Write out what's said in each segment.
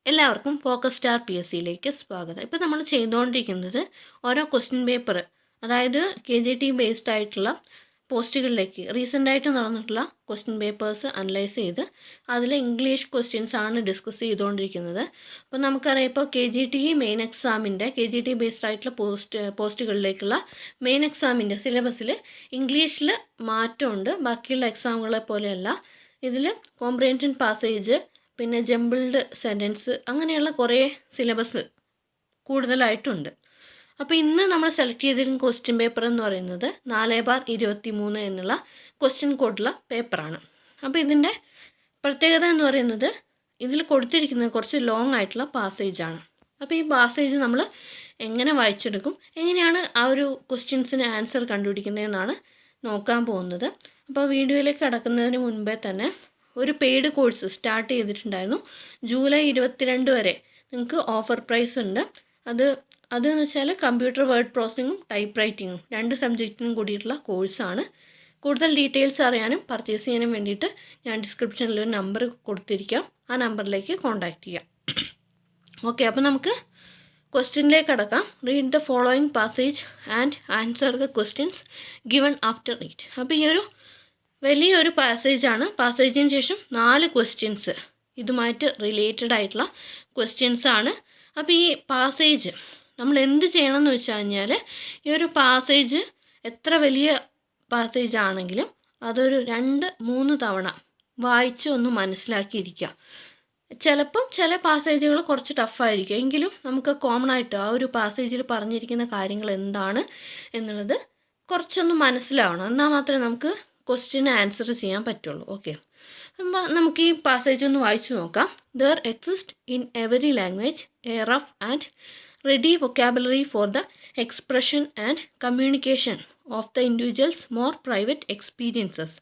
എല്ലാവർക്കും focus star PSCയിലേക്ക് സ്വാഗതം. ഇപ്പോൾ നമ്മൾ ചെയ്തുകൊണ്ടിരിക്കുന്നത് ഓരോ ക്വസ്റ്റ്യൻ പേപ്പർ, അതായത് KGTE ബേസ്ഡ് ആയിട്ടുള്ള പോസ്റ്റുകളിലേക്ക് റീസെൻ്റായിട്ട് നടന്നിട്ടുള്ള ക്വസ്റ്റ്യൻ പേപ്പേഴ്സ് അനലൈസ് ചെയ്ത് അതിൽ ഇംഗ്ലീഷ് ക്വസ്റ്റ്യൻസ് ആണ് ഡിസ്കസ് ചെയ്തുകൊണ്ടിരിക്കുന്നത്. അപ്പോൾ നമുക്കറിയാം, ഇപ്പോൾ KGTE മെയിൻ എക്സാമിൻ്റെ KGTE ബേസ്ഡ് ആയിട്ടുള്ള പോസ്റ്റുകളിലേക്കുള്ള മെയിൻ എക്സാമിൻ്റെ സിലബസിൽ ഇംഗ്ലീഷിൽ മാറ്റമുണ്ട്. ബാക്കിയുള്ള എക്സാമുകളെ പോലെയല്ല. ഇതിൽ കോംപ്രിഹെൻഷൻ പാസേജ്, പിന്നെ ജംബിൾഡ് സെൻറ്റൻസ്, അങ്ങനെയുള്ള കുറേ സിലബസ് കൂടുതലായിട്ടുണ്ട്. അപ്പോൾ ഇന്ന് നമ്മൾ സെലക്ട് ചെയ്തിരിക്കുന്ന ക്വസ്റ്റ്യൻ പേപ്പർ എന്ന് പറയുന്നത് 4/23 എന്നുള്ള ക്വസ്റ്റ്യൻ കോഡുള്ള പേപ്പറാണ്. അപ്പോൾ ഇതിൻ്റെ പ്രത്യേകത എന്ന് പറയുന്നത് ഇതിൽ കൊടുത്തിരിക്കുന്നത് കുറച്ച് ലോങ് ആയിട്ടുള്ള പാസേജാണ്. അപ്പോൾ ഈ പാസേജ് നമ്മൾ എങ്ങനെ വായിച്ചെടുക്കും, എങ്ങനെയാണ് ആ ഒരു ക്വസ്റ്റ്യൻസിന് ആൻസർ കണ്ടുപിടിക്കുന്നതെന്നാണ് നോക്കാൻ പോകുന്നത്. അപ്പോൾ വീഡിയോയിലേക്ക് കടക്കുന്നതിന് മുൻപേ തന്നെ ഒരു പെയ്ഡ് കോഴ്സ് സ്റ്റാർട്ട് ചെയ്തിട്ടുണ്ടായിരുന്നു. ജൂലൈ 22 വരെ നിങ്ങൾക്ക് ഓഫർ പ്രൈസ് ഉണ്ട്. അതെന്ന് വെച്ചാൽ കമ്പ്യൂട്ടർ വേർഡ് പ്രോസസ്സിങ്ങും ടൈപ്പ് റൈറ്റിങ്ങും 2 സബ്ജക്റ്റിനും കൂടിയിട്ടുള്ള കോഴ്സാണ്. കൂടുതൽ ഡീറ്റെയിൽസ് അറിയാനും പർച്ചേസ് ചെയ്യാനും വേണ്ടിയിട്ട് ഞാൻ ഡിസ്ക്രിപ്ഷനിൽ ഒരു നമ്പർ കൊടുത്തിരിക്കാം. ആ നമ്പറിലേക്ക് കോൺടാക്റ്റ് ചെയ്യാം. ഓക്കെ, അപ്പോൾ നമുക്ക് ക്വസ്റ്റ്യനിലേക്ക് കടക്കാം. Read the following passage and answer the questions given after it. അപ്പോൾ ഈ ഒരു വലിയൊരു പാസേജാണ്. പാസേജിന് ശേഷം 4 ക്വസ്റ്റ്യൻസ് ഇതുമായിട്ട് റിലേറ്റഡ് ആയിട്ടുള്ള ക്വസ്റ്റ്യൻസാണ്. അപ്പോൾ ഈ പാസേജ് നമ്മൾ എന്ത് ചെയ്യണമെന്ന് വെച്ച് കഴിഞ്ഞാൽ, ഈ ഒരു പാസേജ് എത്ര വലിയ പാസേജ് ആണെങ്കിലും അതൊരു 2-3 തവണ വായിച്ച് ഒന്ന് മനസ്സിലാക്കിയിരിക്കുക. ചിലപ്പം ചില പാസേജുകൾ കുറച്ച് ടഫായിരിക്കും, എങ്കിലും നമുക്ക് കോമൺ ആയിട്ട് ആ ഒരു പാസേജിൽ പറഞ്ഞിരിക്കുന്ന കാര്യങ്ങൾ എന്താണ് എന്നുള്ളത് കുറച്ചൊന്ന് മനസ്സിലാവണം. എന്നാൽ മാത്രമേ നമുക്ക് ക്വസ്റ്റ്യന് ആൻസർ ചെയ്യാൻ പറ്റുള്ളൂ. ഓക്കെ, അപ്പോൾ നമുക്ക് ഈ പാസേജ് ഒന്ന് വായിച്ചു നോക്കാം. There exist in every language A rough and ready vocabulary for the expression and communication of the individuals more private experiences.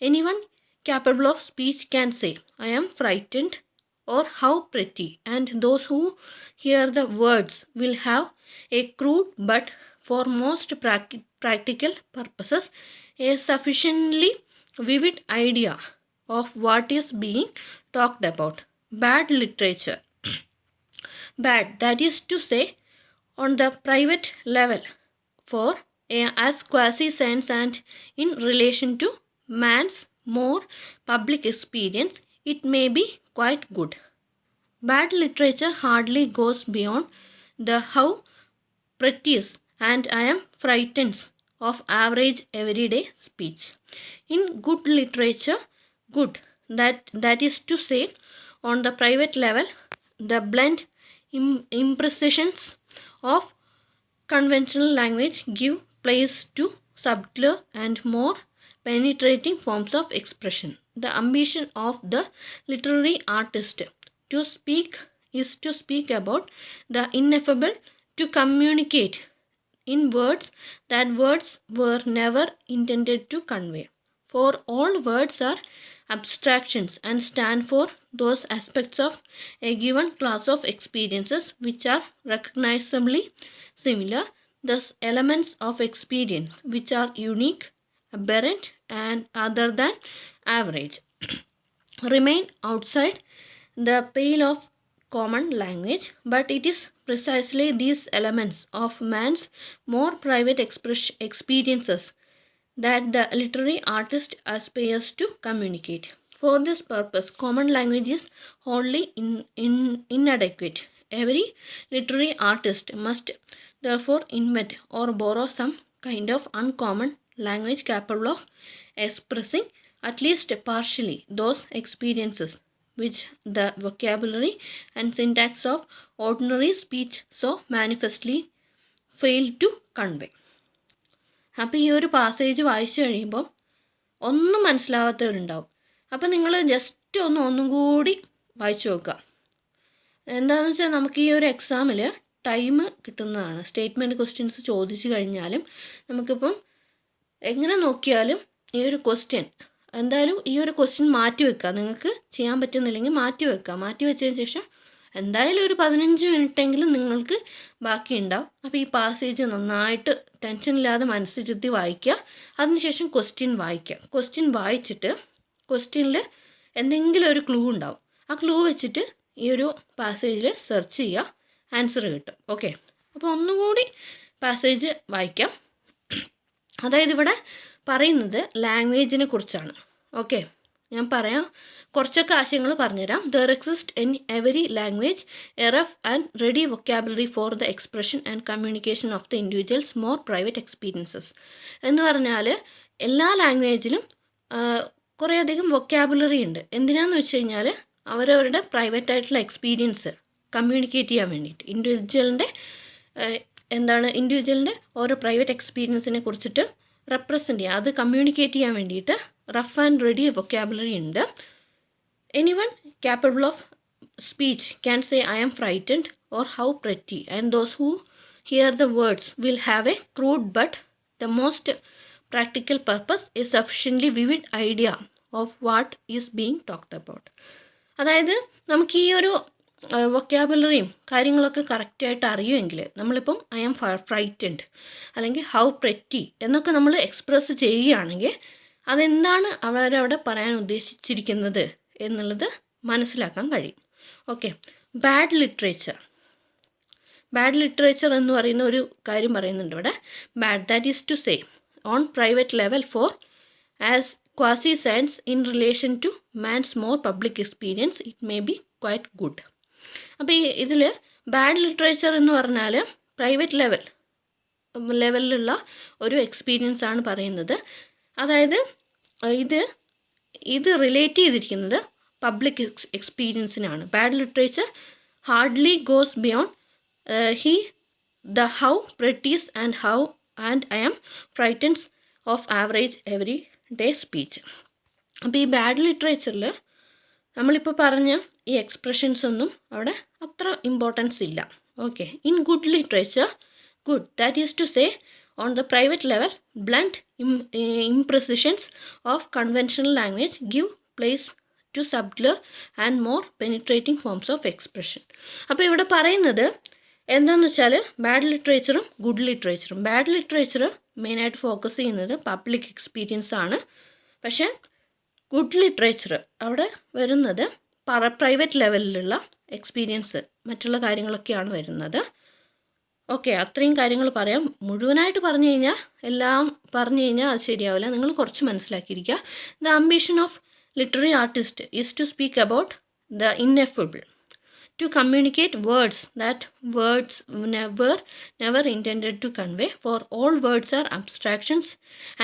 Anyone capable of speech can say, I am frightened or how pretty, and those who hear the words will have a crude but for most practical purposes a sufficiently vivid idea of what is being talked about. Bad literature. Bad, that is to say, on the private level, for as quasi-science and in relation to man's more public experience, it may be quite good. Bad literature hardly goes beyond the how pretties and I am frightened of average everyday speech. In good literature, good, that is to say, on the private level, the blunt imprecisions of conventional language give place to subtler and more penetrating forms of expression. The ambition of the literary artist to speak is to speak about the ineffable, to communicate in words that words were never intended to convey. For all words are abstractions and stand for those aspects of a given class of experiences which are recognizably similar. Thus, elements of experience which are unique, aberrant and other than average remain outside the pale of common language, but it is precisely these elements of man's more private experiences that the literary artist aspires to communicate. For this purpose, common language is wholly inadequate. Every literary artist must therefore invent or borrow some kind of uncommon language capable of expressing at least partially those experiences which the vocabulary and syntax of ordinary speech so manifestly fail to convey. അപ്പോൾ ഈ ഒരു passage വായിച്ചു കഴിയുമ്പോൾ ഒന്നും മനസ്സിലാവാത്തവരുണ്ടാവും. അപ്പോൾ നിങ്ങൾ just ഒന്നും കൂടി വായിച്ചു നോക്കുക. എന്താണെന്ന് വെച്ചാൽ നമുക്ക് ഈ ഒരു എക്സാമിൽ ടൈം കിട്ടുന്നതാണ്. സ്റ്റേറ്റ്മെൻറ്റ് ക്വസ്റ്റ്യൻസ് ചോദിച്ചു കഴിഞ്ഞാലും നമുക്കിപ്പം എങ്ങനെ നോക്കിയാലും ഈ ഒരു ക്വസ്റ്റ്യൻ എന്തായാലും ഈ ഒരു ക്വസ്റ്റ്യൻ മാറ്റി വെക്കുക. നിങ്ങൾക്ക് ചെയ്യാൻ പറ്റുന്നില്ലെങ്കിൽ മാറ്റി വെക്കുക. മാറ്റി വെച്ചതിന് ശേഷം എന്തായാലും ഒരു 15 മിനിറ്റെങ്കിലും നിങ്ങൾക്ക് ബാക്കിയുണ്ടാവും. അപ്പോൾ ഈ പാസേജ് നന്നായിട്ട് ടെൻഷനില്ലാതെ മനസ്സിരുത്തി വായിക്കുക. അതിനുശേഷം ക്വസ്റ്റ്യൻ വായിക്കുക. ക്വസ്റ്റ്യൻ വായിച്ചിട്ട് ക്വസ്റ്റ്യനിൽ എന്തെങ്കിലും ഒരു ക്ലൂ ഉണ്ടാവും. ആ ക്ലൂ വെച്ചിട്ട് ഈ ഒരു പാസേജിൽ സെർച്ച് ചെയ്യുക, ആൻസർ കിട്ടും. ഓക്കെ, അപ്പോൾ ഒന്നുകൂടി പാസേജ് വായിക്കാം. അതായത് ഇവിടെ പറയുന്നത് ലാംഗ്വേജിനെ കുറിച്ചാണ്. ഓക്കെ, ഞാൻ പറയാം, കുറച്ചൊക്കെ ആശയങ്ങൾ പറഞ്ഞുതരാം. There exist in every language A rough and ready vocabulary for the expression and communication of the individuals more private experiences. എന്ന് പറഞ്ഞാൽ എല്ലാ ലാംഗ്വേജിലും കുറേയധികം വൊക്കാബുലറി ഉണ്ട്. എന്തിനാന്ന് വെച്ച് കഴിഞ്ഞാൽ അവരവരുടെ പ്രൈവറ്റ് ആയിട്ടുള്ള എക്സ്പീരിയൻസ് കമ്മ്യൂണിക്കേറ്റ് ചെയ്യാൻ വേണ്ടിയിട്ട്, ഇൻഡിവിജ്വലിൻ്റെ ഓരോ പ്രൈവറ്റ് എക്സ്പീരിയൻസിനെ കുറിച്ചിട്ട് റെപ്രസെൻ്റ് ചെയ്യുക, അത് കമ്മ്യൂണിക്കേറ്റ് ചെയ്യാൻ വേണ്ടിയിട്ട് റഫ് ആൻഡ് റെഡി വൊക്കാബുലറി ഉണ്ട്. Anyone capable of speech can say I am frightened or how pretty, and those who hear the words will have a crude but the most practical purpose a sufficiently vivid idea of what is being talked about. അതായത് നമുക്ക് ഈ ഒരു വൊക്കാബുലറിയും കാര്യങ്ങളൊക്കെ കറക്റ്റായിട്ട് അറിയുമെങ്കിൽ നമ്മളിപ്പം I am frightened അല്ലെങ്കിൽ how pretty എന്നൊക്കെ നമ്മൾ എക്സ്പ്രസ് ചെയ്യുകയാണെങ്കിൽ അതെന്താണ് അവരവിടെ പറയാൻ ഉദ്ദേശിച്ചിരിക്കുന്നത് എന്നുള്ളത് മനസ്സിലാക്കാൻ കഴിയും. ഓക്കെ, ബാഡ് ലിറ്ററേച്ചർ എന്ന് പറയുന്ന ഒരു കാര്യം പറയുന്നുണ്ട് ഇവിടെ. Bad, that is to say on private level for as quasi science in relation to man's more public experience it may be quite good. അപ്പോൾ ഇതിൽ ബാഡ് ലിറ്ററേച്ചർ എന്ന് പറഞ്ഞാൽ പ്രൈവറ്റ് ലെവലിലുള്ള ഒരു എക്സ്പീരിയൻസ് ആണ് പറയുന്നത്. അതായത് ഇത് റിലേറ്റ് ചെയ്തിരിക്കുന്നത് പബ്ലിക് എക്സ്പീരിയൻസിനാണ്. Bad literature hardly goes beyond how pretties and I am frightens of average every day speech. അപ്പോൾ ഈ ബാഡ് ലിറ്ററേച്ചറിൽ നമ്മളിപ്പോൾ പറഞ്ഞ ഈ എക്സ്പ്രഷൻസ് ഒന്നും അവിടെ അത്ര ഇമ്പോർട്ടൻസ് ഇല്ല. Okay, in good literature, good, that is to say on the private level, blunt imprecisions of conventional language give place to subtler and more penetrating forms of expression. അപ്പോൾ ഇവിടെ പറയുന്നത് എന്താണെന്ന് വെച്ചാൽ ബാഡ് ലിറ്ററേച്ചറും ഗുഡ് ലിറ്ററേച്ചറും. ബാഡ് ലിറ്ററേച്ചർ മെയിനായിട്ട് focus ചെയ്യുന്നത് public experience ആണ്. പക്ഷേ good literature അവിടെ വരുന്നത് പ്രൈവറ്റ് ലെവലിലുള്ള എക്സ്പീരിയൻസ്, മറ്റുള്ള കാര്യങ്ങളൊക്കെയാണ് വരുന്നത്. ഓക്കെ, അത്രയും കാര്യങ്ങൾ പറയാം. മുഴുവനായിട്ട് പറഞ്ഞു കഴിഞ്ഞാൽ അത് ശരിയാവില്ല. നിങ്ങൾ കുറച്ച് മനസ്സിലാക്കിയിരിക്കുക. The ambition of literary artist is to speak about the ineffable, to communicate words that words never intended to convey, for all words are abstractions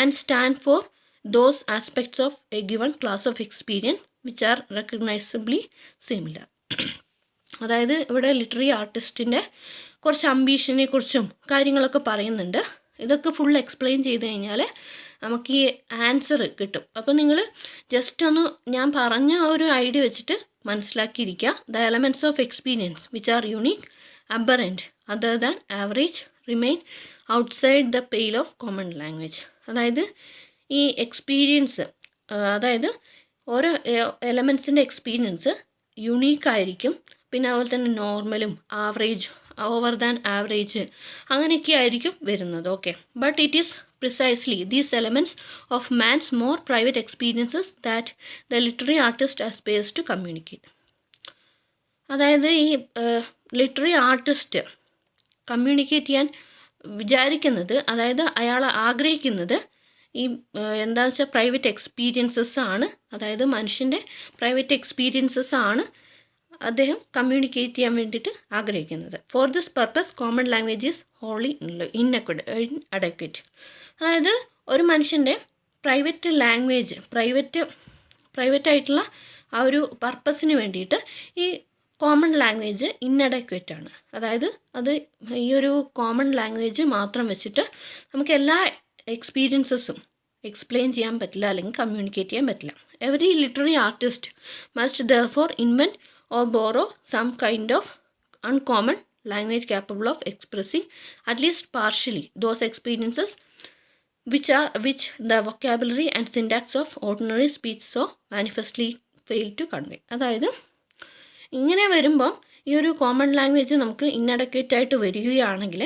and stand for those aspects of a given class of experience which are recognizably similar. അതായത് ഇവിടെ literary ആർട്ടിസ്റ്റിൻ്റെ കുറച്ച് അംബീഷനെ കുറിച്ചും കാര്യങ്ങളൊക്കെ പറയുന്നുണ്ട്. ഇതൊക്കെ full explain ചെയ്ത് കഴിഞ്ഞാൽ നമുക്ക് ഈ ആൻസർ കിട്ടും. അപ്പോൾ നിങ്ങൾ ജസ്റ്റ് ഒന്ന് ഞാൻ പറഞ്ഞ ഒരു ഐഡിയ വെച്ചിട്ട് മനസ്സിലാക്കിയിരിക്കുക. The elements of experience which are unique, aberrant, other than average, remain outside the pale of common language. അതായത് ഈ എക്സ്പീരിയൻസ്, അതായത് ഓരോ എലമെൻറ്റ്സിൻ്റെ എക്സ്പീരിയൻസ് യുണീക്കായിരിക്കും. പിന്നെ അതുപോലെ തന്നെ നോർമലും ആവറേജും ഓവർ ദാൻ ആവറേജ് അങ്ങനെയൊക്കെ ആയിരിക്കും വരുന്നത്. Okay, but it is precisely these elements of man's more private experiences that the literary artist aspires to communicate. അതായത് ഈ ലിറ്റററി ആർട്ടിസ്റ്റ് കമ്മ്യൂണിക്കേറ്റ് ചെയ്യാൻ വിചാരിക്കുന്നത്, അതായത് അയാൾ ആഗ്രഹിക്കുന്നത് ഈ എന്താണെന്ന് വെച്ചാൽ പ്രൈവറ്റ് എക്സ്പീരിയൻസസ് ആണ്. അതായത് മനുഷ്യൻ്റെ പ്രൈവറ്റ് എക്സ്പീരിയൻസസ് ആണ് അദ്ദേഹം കമ്മ്യൂണിക്കേറ്റ് ചെയ്യാൻ വേണ്ടിയിട്ട് ആഗ്രഹിക്കുന്നത്. For this purpose common language is wholly inadequate. അതായത് ഒരു മനുഷ്യൻ്റെ പ്രൈവറ്റ് ലാംഗ്വേജ്, പ്രൈവറ്റായിട്ടുള്ള ആ ഒരു പർപ്പസിന് വേണ്ടിയിട്ട് ഈ കോമൺ ലാംഗ്വേജ് ഇൻഅഡക്വേറ്റ് ആണ്. അതായത് ഈ ഒരു കോമൺ ലാംഗ്വേജ് മാത്രം വെച്ചിട്ട് നമുക്ക് എല്ലാ എക്സ്പീരിയൻസസും എക്സ്പ്ലെയിൻ ചെയ്യാൻ പറ്റില്ല, അല്ലെങ്കിൽ കമ്മ്യൂണിക്കേറ്റ് ചെയ്യാൻ പറ്റില്ല. Every literary artist must therefore invent or borrow some kind of uncommon language capable of expressing at least partially those experiences which the vocabulary and syntax of ordinary speech so manifestly fail to convey. അതായത് ഇങ്ങനെ വരുമ്പോൾ ഈ ഒരു common language നമുക്ക് inadequate ആയിട്ട് വരികയാണെങ്കിൽ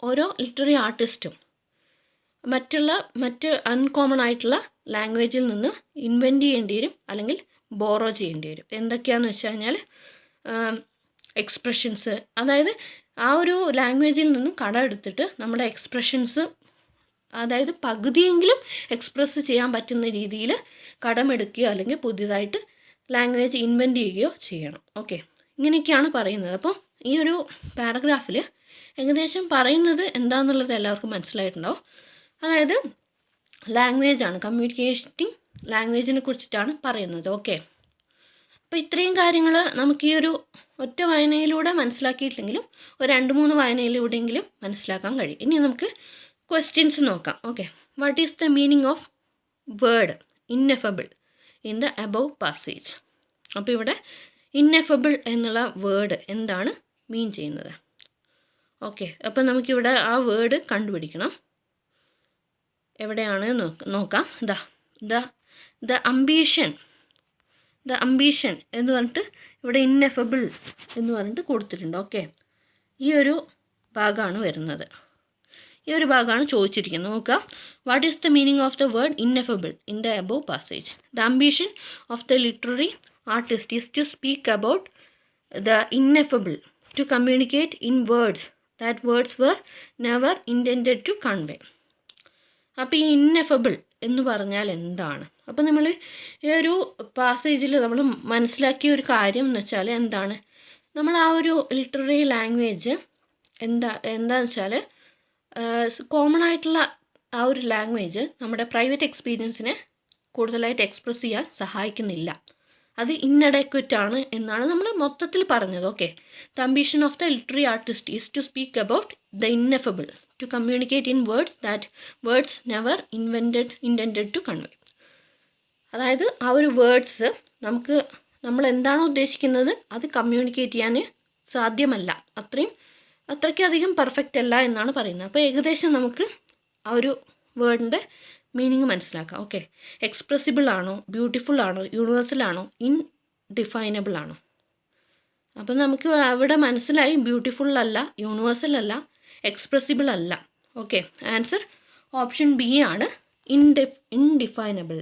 ഓരോ literary ആർട്ടിസ്റ്റും മറ്റ് അൺകോമൺ ആയിട്ടുള്ള ലാംഗ്വേജിൽ നിന്ന് ഇൻവെൻറ്റ് ചെയ്യേണ്ടി വരും, അല്ലെങ്കിൽ ബോറോ ചെയ്യേണ്ടി വരും. എന്തൊക്കെയാണെന്ന് വെച്ച് കഴിഞ്ഞാൽ എക്സ്പ്രഷൻസ്, അതായത് ആ ഒരു ലാംഗ്വേജിൽ നിന്നും കടം എടുത്തിട്ട് നമ്മുടെ എക്സ്പ്രഷൻസ്, അതായത് പകുതിയെങ്കിലും എക്സ്പ്രസ് ചെയ്യാൻ പറ്റുന്ന രീതിയിൽ കടമെടുക്കുകയോ അല്ലെങ്കിൽ പുതിയതായിട്ട് ലാംഗ്വേജ് ഇൻവെൻറ്റ് ചെയ്യുകയോ ചെയ്യണം. ഓക്കെ, ഇങ്ങനെയൊക്കെയാണ് പറയുന്നത്. അപ്പോൾ ഈ ഒരു പാരഗ്രാഫിൽ ഏകദേശം പറയുന്നത് എന്താണെന്നുള്ളത് എല്ലാവർക്കും മനസ്സിലായിട്ടുണ്ടാവും. അതായത് ലാംഗ്വേജാണ്, കമ്മ്യൂണിക്കേറ്റിംഗ് ലാംഗ്വേജിനെ കുറിച്ചിട്ടാണ് പറയുന്നത്. ഓക്കെ, അപ്പോൾ ഇത്രയും കാര്യങ്ങൾ നമുക്ക് ഈ ഒരു ഒറ്റ വായനയിലൂടെ മനസ്സിലാക്കിയിട്ടില്ലെങ്കിലും ഒരു 2-3 വായനയിലൂടെയെങ്കിലും മനസ്സിലാക്കാൻ കഴിയും. ഇനി നമുക്ക് ക്വസ്റ്റ്യൻസ് നോക്കാം. Okay, what is the meaning of word ineffable in the above passage? അപ്പോൾ ഇവിടെ ഇന്നെഫബിൾ എന്നുള്ള വേർഡ് എന്താണ് മീൻ ചെയ്യുന്നത്? ഓക്കെ, അപ്പോൾ നമുക്കിവിടെ ആ വേർഡ് കണ്ടുപിടിക്കണം. എവിടെയാണ് നോക്കാം. ദ അംബീഷൻ എന്ന് പറഞ്ഞിട്ട് ഇവിടെ ഇന്നെഫബിൾ എന്ന് പറഞ്ഞിട്ട് കൊടുത്തിട്ടുണ്ട്. ഓക്കെ, ഈ ഒരു ഭാഗമാണ് വരുന്നത്. ഈ ഒരു ഭാഗമാണ് ചോദിച്ചിരിക്കുന്നത്. നോക്കുക, what is the meaning of the word ineffable in the above passage? The ambition of the literary artist is to speak about the ineffable, to communicate in words that words were never intended to convey. അപ്പോൾ ഈ ഇന്നെഫബിൾ എന്ന് പറഞ്ഞാൽ എന്താണ്? അപ്പോൾ നമ്മൾ ഈ ഒരു പാസേജിൽ നമ്മൾ മനസ്സിലാക്കിയ ഒരു കാര്യം എന്ന് വെച്ചാൽ എന്താണ്, നമ്മൾ ആ ഒരു ലിറ്റററി ലാംഗ്വേജ് എന്താണെന്ന് വെച്ചാൽ കോമൺ ആയിട്ടുള്ള ആ ഒരു ലാംഗ്വേജ് നമ്മുടെ പ്രൈവറ്റ് എക്സ്പീരിയൻസിനെ കൂടുതലായിട്ട് എക്സ്പ്രസ് ചെയ്യാൻ സഹായിക്കുന്നില്ല. അത് ഇന്നഡക്വറ്റ് ആണ് എന്നാണ് നമ്മൾ മൊത്തത്തിൽ പറഞ്ഞത്. Okay, the ambition of the literary artist is to speak about the ineffable, to communicate in words that words never intended to convey. അതായത് ആ ഒരു വേർഡ്സ് നമ്മൾ എന്താണോ ഉദ്ദേശിക്കുന്നത് അത് കമ്മ്യൂണിക്കേറ്റ് ചെയ്യാൻ സാധ്യമല്ല, അത്രയ്ക്കധികം പെർഫെക്റ്റ് അല്ല എന്നാണ് പറയുന്നത്. അപ്പോൾ ഏകദേശം നമുക്ക് ആ ഒരു വേർഡിൻ്റെ മീനിങ് മനസ്സിലാക്കാം. ഓക്കെ, എക്സ്പ്രസിബിൾ ആണോ, ബ്യൂട്ടിഫുൾ ആണോ, യൂണിവേഴ്സൽ ആണോ, ഇൻഡിഫൈനബിൾ ആണോ? അപ്പോൾ നമുക്ക് അവിടെ മനസ്സിലായി ബ്യൂട്ടിഫുൾ അല്ല, യൂണിവേഴ്സൽ അല്ല, എക്സ്പ്രസിബിൾ അല്ല. ഓക്കെ, ആൻസർ ഓപ്ഷൻ ബി ആണ്, ഇൻഡിഫൈനബിൾ.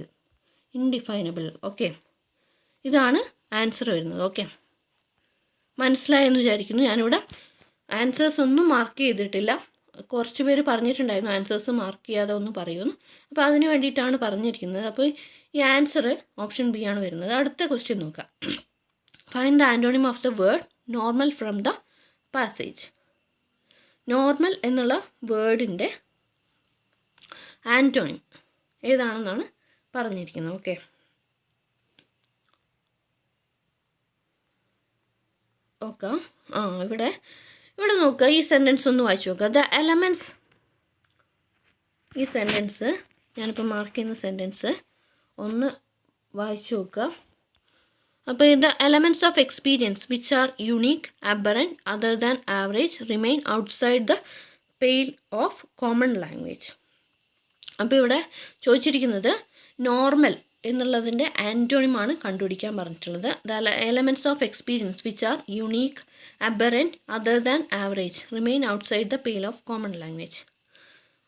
ഓക്കെ, ഇതാണ് ആൻസർ വരുന്നത്. ഓക്കെ, മനസ്സിലായെന്ന് വിചാരിക്കുന്നു. ഞാനിവിടെ ആൻസേഴ്സ് ഒന്നും മാർക്ക് ചെയ്തിട്ടില്ല. കുറച്ച് പേര് പറഞ്ഞിട്ടുണ്ടായിരുന്നു ആൻസേഴ്സ് മാർക്ക് ചെയ്യാതെ ഒന്ന് പറയുമെന്ന്. അപ്പോൾ അതിന് വേണ്ടിയിട്ടാണ് പറഞ്ഞിരിക്കുന്നത്. അപ്പോൾ ഈ ആൻസർ ഓപ്ഷൻ ബി ആണ് വരുന്നത്. അടുത്ത ക്വസ്റ്റ്യൻ നോക്കാം. Find the antonym of the word normal from the passage. Normal എന്നുള്ള വേർഡിൻ്റെ ആൻറ്റോണിം ഏതാണെന്നാണ് പറഞ്ഞിരിക്കുന്നത്. ഓക്കെ, ഓക്കെ, ഇവിടെ നോക്കുക, ഈ സെൻറ്റൻസ് ഒന്ന് വായിച്ചു നോക്കുക. ദ എലമെൻറ്റ്സ്, ഈ സെൻറ്റൻസ് ഞാനിപ്പോൾ മാർക്ക് ചെയ്യുന്ന സെൻറ്റൻസ് ഒന്ന് വായിച്ചു നോക്കുക. അപ്പോൾ the elements of experience which are unique, aberrant, other than average, remain outside the pale of common language. അപ്പോൾ ഇവിടെ ചോദിച്ചിരിക്കുന്നത് നോർമൽ എന്നുള്ളതിൻ്റെ ആൻറ്റോണിമാണ് കണ്ടുപിടിക്കാൻ പറഞ്ഞിട്ടുള്ളത്. The elements of experience which are unique, aberrant, other than average, remain outside the pale of common language.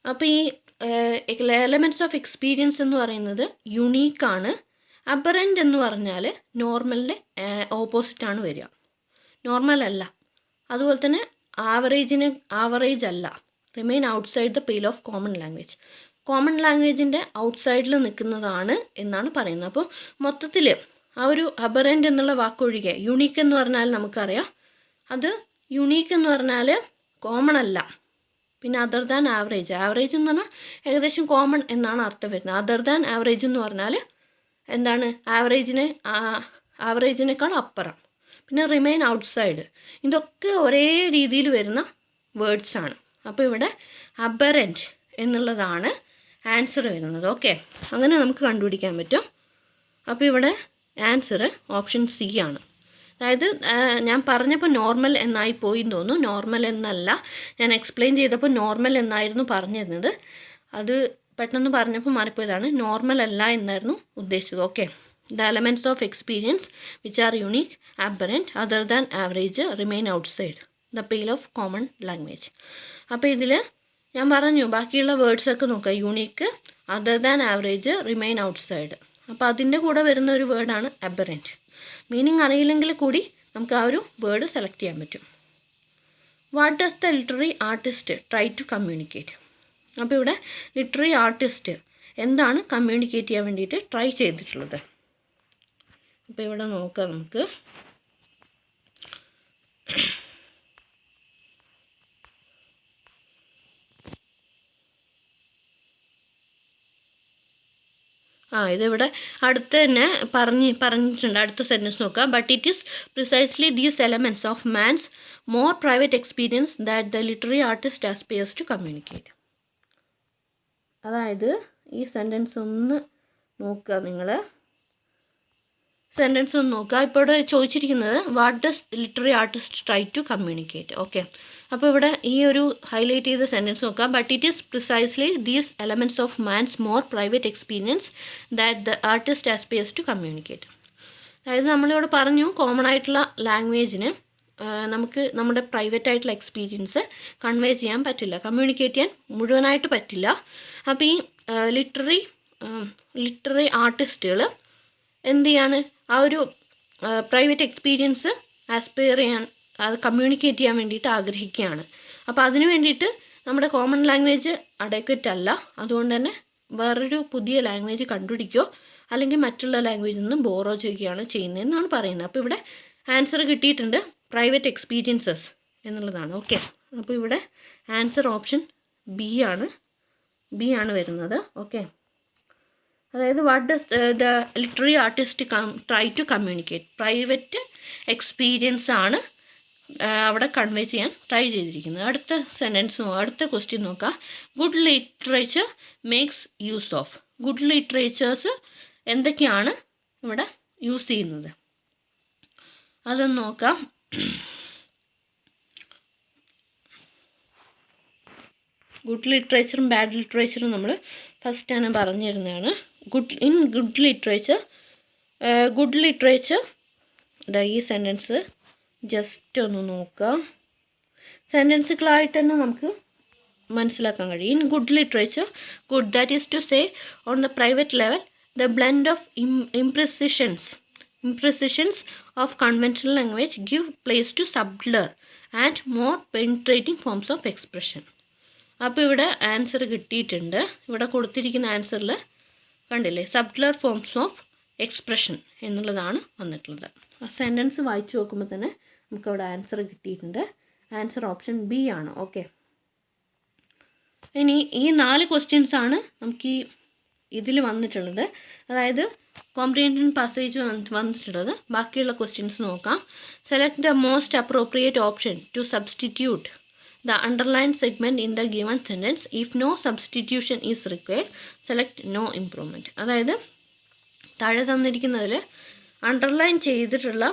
അപ്പോൾ ഈ elements of experience എന്ന് പറയുന്നത് യുണീക്കാണ്. അബറൻറ്റ് എന്ന് പറഞ്ഞാൽ നോർമലിൻ്റെ ഓപ്പോസിറ്റാണ് വരിക, നോർമൽ അല്ല. അതുപോലെ തന്നെ ആവറേജ് അല്ല, remain outside the pale of common language, common ലാംഗ്വേജിൻ്റെ ഔട്ട്സൈഡിൽ നിൽക്കുന്നതാണ് എന്നാണ് പറയുന്നത്. അപ്പോൾ മൊത്തത്തിൽ ആ ഒരു അബറൻറ്റ് എന്നുള്ള വാക്കൊഴികെ യുണീക്ക് എന്ന് പറഞ്ഞാൽ നമുക്കറിയാം, അത് യുണീക്ക് എന്ന് പറഞ്ഞാൽ കോമൺ അല്ല. പിന്നെ അതർ ദാൻ ആവറേജ് എന്ന് പറഞ്ഞാൽ ഏകദേശം കോമൺ എന്നാണ് അർത്ഥം വരുന്നത്. അതർ ദാൻ ആവറേജ് എന്ന് പറഞ്ഞാൽ എന്താണ്, ആവറേജിനേക്കാൾ അപ്പുറം. പിന്നെ റിമെയിൻ ഔട്ട്സൈഡ്, ഇതൊക്കെ ഒരേ രീതിയിൽ വരുന്ന വേർഡ്സാണ്. അപ്പോൾ ഇവിടെ അബറൻറ്റ് എന്നുള്ളതാണ് ആൻസർ വരുന്നത്. ഓക്കെ, അങ്ങനെ നമുക്ക് കണ്ടുപിടിക്കാൻ പറ്റും. അപ്പോൾ ഇവിടെ ആൻസർ ഓപ്ഷൻ സി ആണ്. അതായത് ഞാൻ പറഞ്ഞപ്പോൾ നോർമൽ എന്നായി പോയി എന്ന് തോന്നുന്നു. നോർമൽ എന്നല്ല, ഞാൻ എക്സ്പ്ലെയിൻ ചെയ്തപ്പോൾ നോർമൽ എന്നായിരുന്നു പറഞ്ഞിരുന്നത്. അത് പെട്ടെന്ന് പറഞ്ഞപ്പോൾ മാറിപ്പോയതാണ്. നോർമൽ അല്ല എന്നായിരുന്നു ഉദ്ദേശിച്ചത്. Okay, the elements of experience which are unique, aberrant, other than average, remain outside the pale of common language. അപ്പോൾ ഇതിൽ ഞാൻ പറഞ്ഞു ബാക്കിയുള്ള വേർഡ്സൊക്കെ നോക്കുക, unique, other than average, remain outside. അപ്പോൾ അതിൻ്റെ കൂടെ വരുന്ന ഒരു വേർഡാണ് അബറൻറ്റ്. മീനിങ് അറിയില്ലെങ്കിൽ കൂടി നമുക്ക് ആ ഒരു വേർഡ് സെലക്ട് ചെയ്യാൻ പറ്റും. What does the literary artist try to communicate? അപ്പോൾ ഇവിടെ ലിറ്റററി ആർട്ടിസ്റ്റ് എന്താണ് കമ്മ്യൂണിക്കേറ്റ് ചെയ്യാൻ വേണ്ടിയിട്ട് ട്രൈ ചെയ്തിട്ടുള്ളത്? അപ്പോൾ ഇവിടെ നോക്കാം നമുക്ക്. ഇതിവിടെ അടുത്ത് തന്നെ പറഞ്ഞിട്ടുണ്ട്. അടുത്ത സെൻറ്റൻസ് നോക്കാം. But it is precisely these elements of man's more private experience that the literary artist aspires to communicate. അതായത് ഈ സെൻറ്റൻസ് ഒന്ന് നോക്കുക, നിങ്ങൾ സെൻറ്റൻസ് ഒന്ന് നോക്കുക. ഇപ്പോൾ ഇവിടെ ചോദിച്ചിരിക്കുന്നത് what does literary artist try to communicate. Okay, അപ്പോൾ ഇവിടെ ഈ ഒരു ഹൈലൈറ്റ് ചെയ്ത സെൻറ്റൻസ് നോക്കാം. But it is precisely these elements of man's more private experience that the artist aspires to communicate. അതായത് നമ്മളിവിടെ പറഞ്ഞു കോമൺ ആയിട്ടുള്ള ലാംഗ്വേജിന് നമുക്ക് നമ്മുടെ പ്രൈവറ്റ് ആയിട്ടുള്ള എക്സ്പീരിയൻസ് കൺവേ ചെയ്യാൻ പറ്റില്ല, കമ്മ്യൂണിക്കേറ്റ് ചെയ്യാൻ മുഴുവനായിട്ട് പറ്റില്ല. അപ്പോൾ ഈ ലിറ്റററി ആർട്ടിസ്റ്റുകൾ എന്ത് ചെയ്യാണ്, ആ ഒരു പ്രൈവറ്റ് എക്സ്പീരിയൻസ് ആസ്പയർ ചെയ്യാൻ, അത് കമ്മ്യൂണിക്കേറ്റ് ചെയ്യാൻ വേണ്ടിയിട്ട് ആഗ്രഹിക്കുകയാണ്. അപ്പോൾ അതിന് വേണ്ടിയിട്ട് നമ്മുടെ കോമൺ ലാംഗ്വേജ് അഡക്വറ്റ് അല്ല, അതുകൊണ്ട് തന്നെ വേറൊരു പുതിയ ലാംഗ്വേജ് കണ്ടുപിടിക്കുകയോ അല്ലെങ്കിൽ മറ്റുള്ള ലാംഗ്വേജിൽ നിന്നും ബോറോ ചെയ്യുകയാണ് ചെയ്യുന്നതെന്നാണ് പറയുന്നത്. അപ്പോൾ ഇവിടെ ആൻസർ കിട്ടിയിട്ടുണ്ട്, പ്രൈവറ്റ് എക്സ്പീരിയൻസസ് എന്നുള്ളതാണ്. ഓക്കെ, അപ്പോൾ ഇവിടെ ആൻസർ ഓപ്ഷൻ ബി ആണ് വരുന്നത്. ഓക്കെ, അതായത് what does the literary artist try to communicate, private experience ആണ് അവിടെ കൺവേ ചെയ്യാൻ ട്രൈ ചെയ്തിരിക്കുന്നത്. അടുത്ത ക്വസ്റ്റ്യൻ നോക്കാം. Good literature makes use of. Good literatures എന്തൊക്കെയാണ് ഇവിടെ യൂസ് ചെയ്യുന്നത് അതൊന്ന് നോക്കാം. ഗുഡ് ലിറ്ററേച്ചറും ബാഡ് ലിറ്ററേച്ചറും നമ്മൾ ഫസ്റ്റ് തന്നെ പറഞ്ഞിരുന്നതാണ്. ഗുഡ് ലിറ്ററേച്ചർ ഈ സെൻറ്റൻസ് ജസ്റ്റ് ഒന്ന് നോക്കാം. സെൻറ്റൻസുകളായിട്ട് തന്നെ നമുക്ക് മനസ്സിലാക്കാൻ കഴിയും. In good literature, good that is to say on the private level the blend of imprecisions of conventional language give place to subtler and more penetrating forms of expression. അപ്പോൾ ഇവിടെ answer കിട്ടിയിട്ടുണ്ട്. ഇവിടെ കൊടുത്തിരിക്കുന്ന ആൻസറിൽ കണ്ടില്ലേ, സബ്ട്ലർ ഫോംസ് ഓഫ് എക്സ്പ്രഷൻ എന്നുള്ളതാണ് വന്നിട്ടുള്ളത്. ആ sentence വായിച്ചു നോക്കുമ്പോൾ തന്നെ നമുക്കവിടെ ആൻസർ കിട്ടിയിട്ടുണ്ട്. ആൻസർ ഓപ്ഷൻ ബി ആണ്. ഓക്കെ, ഇനി ഈ 4 ക്വസ്റ്റ്യൻസ് ആണ് നമുക്ക് ഇതിൽ വന്നിട്ടുള്ളത്, അതായത് കോംപ്രിഹെൻഷൻ പാസേജ് വന്നിട്ടുള്ളത്. ബാക്കിയുള്ള ക്വസ്റ്റ്യൻസ് നോക്കാം. Select the most appropriate option to substitute the underline segment in the given sentence. If no substitution is required select no improvement. അതായത് താഴെ തന്നിരിക്കുന്നതിൽ അണ്ടർലൈൻ ചെയ്തിട്ടുള്ള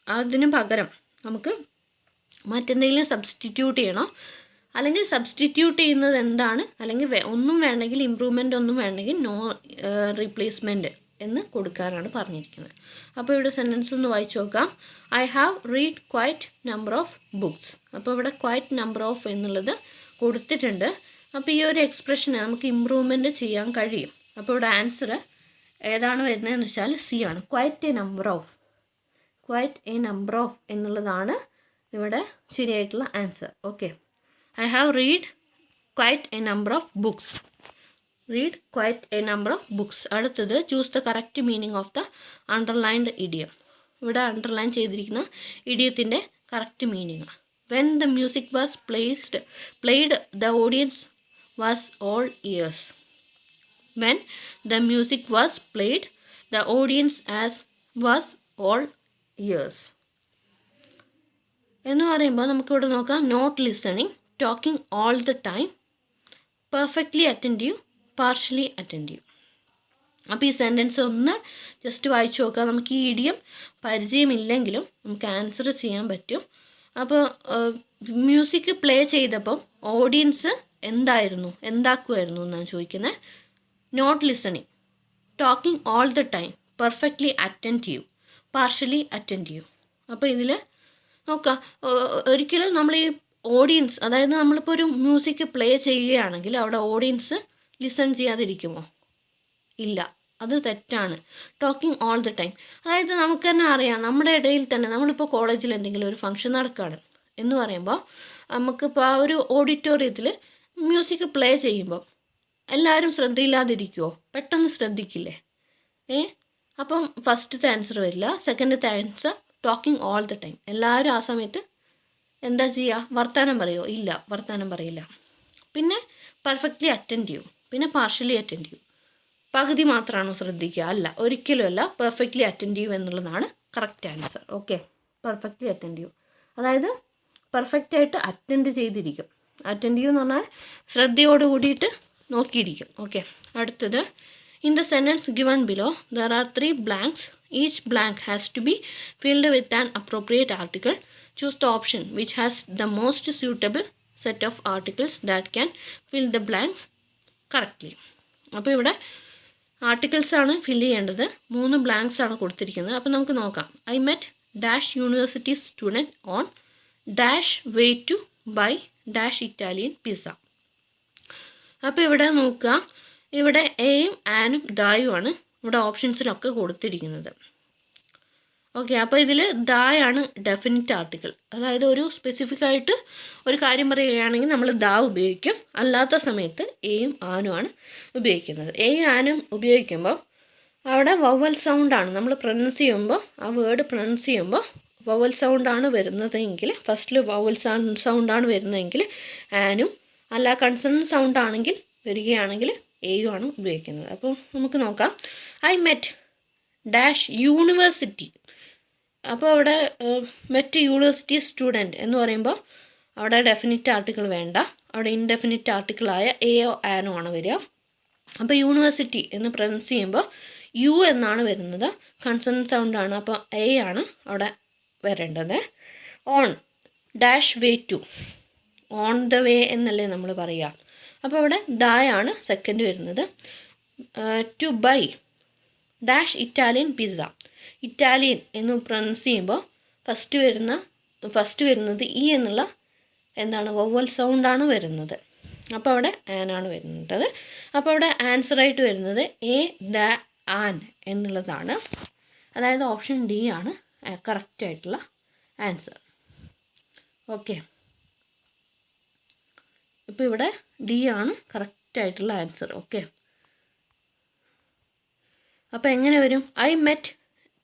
അതിന് പകരം നമുക്ക് മറ്റെന്തെങ്കിലും സബ്സ്റ്റിറ്റ്യൂട്ട് ചെയ്യണോ, അല്ലെങ്കിൽ സബ്സ്റ്റിറ്റ്യൂട്ട് ചെയ്യുന്നത് എന്താണ്, അല്ലെങ്കിൽ ഒന്നും വേണമെങ്കിൽ ഇമ്പ്രൂവ്മെൻ്റ് ഒന്നും വേണമെങ്കിൽ നോ റീപ്ലേസ്മെൻറ്റ് എന്ന് കൊടുക്കാനാണ് പറഞ്ഞിരിക്കുന്നത്. അപ്പോൾ ഇവിടെ സെൻറ്റൻസ് ഒന്ന് വായിച്ചു നോക്കാം. I have read quite number of books. അപ്പോൾ ഇവിടെ ക്വൈറ്റ് നമ്പർ ഓഫ് എന്നുള്ളത് കൊടുത്തിട്ടുണ്ട്. അപ്പോൾ ഈ ഒരു എക്സ്പ്രഷനെ നമുക്ക് ഇമ്പ്രൂവ്മെൻറ്റ് ചെയ്യാൻ കഴിയും. അപ്പോൾ ഇവിടെ ആൻസർ ഏതാണ് വരുന്നതെന്ന് വെച്ചാൽ സി ആണ്, ക്വൈറ്റ് എ നമ്പർ ഓഫ് എന്നുള്ളതാണ് ഇവിടെ ശരിയായിട്ടുള്ള answer. Okay, I have read quite a number of books. അടുത്തത് choose the correct meaning of the underlined idiom. ഇവിടെ അണ്ടർലൈൻ ചെയ്തിരിക്കുന്ന ഇഡിയത്തിൻ്റെ correct meaning. When the music was played the audience was all ears. When the music was played the audience was all ears എന്ന് പറയുമ്പോൾ നമുക്കിവിടെ നോക്കാം. Not listening, talking all the time, perfectly attentive, partially attentive. അപ്പോൾ ഈ sentence ഒന്ന് just വായിച്ചു നോക്കാം. നമുക്ക് ഈ ഇഡിയം പരിചയമില്ലെങ്കിലും നമുക്ക് ആൻസർ ചെയ്യാൻ പറ്റും. അപ്പോൾ മ്യൂസിക് പ്ലേ ചെയ്തപ്പം ഓഡിയൻസ് എന്താക്കുമായിരുന്നു എന്നാണ് ചോദിക്കുന്നത്. Not listening, talking all the time, perfectly attentive, partially attentive. അപ്പോൾ ഇതിൽ നോക്കാം, ഒരിക്കലും നമ്മൾ ഈ ഓഡിയൻസ്, അതായത് നമ്മളിപ്പോൾ ഒരു മ്യൂസിക് പ്ലേ ചെയ്യുകയാണെങ്കിൽ അവിടെ ഓഡിയൻസ് ലിസൺ ചെയ്യാതിരിക്കുമോ? ഇല്ല. അത് തെറ്റാണ്. ടോക്കിംഗ് ഓൾ ദ ടൈം, അതായത് നമുക്ക് തന്നെ അറിയാം, നമ്മുടെ ഇടയിൽ തന്നെ നമ്മളിപ്പോൾ കോളേജിൽ എന്തെങ്കിലും ഒരു ഫംഗ്ഷൻ നടക്കുകയാണ് എന്ന് പറയുമ്പോൾ നമുക്കിപ്പോൾ ആ ഒരു ഓഡിറ്റോറിയത്തിൽ മ്യൂസിക് പ്ലേ ചെയ്യുമ്പോൾ എല്ലാവരും ശ്രദ്ധയില്ലാതിരിക്കുമോ? പെട്ടെന്ന് ശ്രദ്ധിക്കില്ലേ? അപ്പം ഫസ്റ്റത്തെ ആൻസർ വരില്ല. സെക്കൻഡത്തെ answer talking all the time. എല്ലാവരും ആ സമയത്ത് എന്താ ചെയ്യുക? വർത്തമാനം പറയുമോ? ഇല്ല, വർത്തമാനം പറയില്ല. പിന്നെ പെർഫെക്റ്റ്ലി അറ്റൻറ്റീവ്, പിന്നെ പാർഷ്യലി അറ്റൻറ്റീവ്. പകുതി മാത്രമാണോ ശ്രദ്ധിക്കുക? അല്ല, ഒരിക്കലും അല്ല. പെർഫെക്റ്റ്ലി അറ്റൻറ്റീവ് എന്നുള്ളതാണ് correct answer. Okay, perfectly attentive, അതായത് പെർഫെക്റ്റായിട്ട് അറ്റൻഡ് ചെയ്തിരിക്കും. അറ്റൻറ്റീവ് എന്ന് പറഞ്ഞാൽ ശ്രദ്ധയോട് കൂടിയിട്ട് നോക്കിയിരിക്കും. ഓക്കെ, അടുത്തത്, in the sentence given below there are 3 blanks. Each blank has to be filled with an appropriate article. Choose the option which has the most suitable set of articles that can fill the blanks correctly. അപ്പോൾ ഇവിടെ ആർട്ടിക്കിൾസാണ് fill ചെയ്യേണ്ടത്. 3 blanks ആണ് കൊടുത്തിരിക്കുന്നത്. അപ്പോൾ നമുക്ക് നോക്കാം. I met dash university student on dash way to buy dash Italian pizza. അപ്പോൾ ഇവിടെ നോക്കുക, ഇവിടെ എയും ആനും ദായുമാണ് ഇവിടെ ഓപ്ഷൻസിലൊക്കെ കൊടുത്തിരിക്കുന്നത്. ഓക്കെ, അപ്പോൾ ഇതിൽ ദായാണ് ഡെഫിനിറ്റ് ആർട്ടിക്കിൾ. അതായത് ഒരു സ്പെസിഫിക് ആയിട്ട് ഒരു കാര്യം പറയുകയാണെങ്കിൽ നമ്മൾ ദാ ഉപയോഗിക്കും. അല്ലാത്ത സമയത്ത് എയും ആനുമാണ് ഉപയോഗിക്കുന്നത്. എയും ആനും ഉപയോഗിക്കുമ്പോൾ അവിടെ വവൽ സൗണ്ടാണ് നമ്മൾ പ്രൊനൗൺസ് ചെയ്യുമ്പോൾ, ആ വേർഡ് പ്രൊനൗൺസ് ചെയ്യുമ്പോൾ വവൽ സൗണ്ടാണ് വരുന്നതെങ്കിൽ, ഫസ്റ്റിൽ വവൽ സൗണ്ടാണ് വരുന്നതെങ്കിൽ ആനും, അല്ല കൺസണൻറ്റ് സൗണ്ട് ആണെങ്കിൽ വരികയാണെങ്കിൽ എയും ആണ് ഉപയോഗിക്കുന്നത്. അപ്പോൾ നമുക്ക് നോക്കാം. I met dash university. അപ്പോൾ അവിടെ മെറ്റ് യൂണിവേഴ്സിറ്റി സ്റ്റുഡൻറ്റ് എന്ന് പറയുമ്പോൾ അവിടെ ഡെഫിനിറ്റ് ആർട്ടിക്കിൾ വേണ്ട, അവിടെ ഇൻഡെഫിനിറ്റ് ആർട്ടിക്കിളായ എയോ ആനോ ആണ് വരിക. അപ്പോൾ യൂണിവേഴ്സിറ്റി എന്ന് പ്രൊനൗൺസ് ചെയ്യുമ്പോൾ യു എന്നാണ് വരുന്നത്, കൺസണൻറ്റ് സൗണ്ടാണ്. അപ്പോൾ എ ആണ് അവിടെ വരേണ്ടത്. On dash way to, on the way എന്നല്ലേ നമ്മൾ പറയുക. അപ്പോൾ അവിടെ ദായാണ് സെക്കൻഡ് വരുന്നത്. To buy dash Italian pizza. Italian എന്ന് പ്രൊനൗൺസ് ചെയ്യുമ്പോൾ ഫസ്റ്റ് വരുന്നത് ഇ എന്നുള്ള എന്താണ് വവൽ സൗണ്ടാണ് വരുന്നത്. അപ്പോൾ അവിടെ ആനാണ് വരുന്നത്. അപ്പോൾ അവിടെ ആൻസറായിട്ട് വരുന്നത് എ, ദ, ആൻ എന്നുള്ളതാണ്. അതായത് ഓപ്ഷൻ ഡി ആണ് കറക്റ്റായിട്ടുള്ള ആൻസർ. ഓക്കെ, ഇപ്പോൾ ഇവിടെ ഡി ആണ് കറക്റ്റായിട്ടുള്ള ആൻസർ. ഓക്കെ, അപ്പോൾ എങ്ങനെ വരും? I met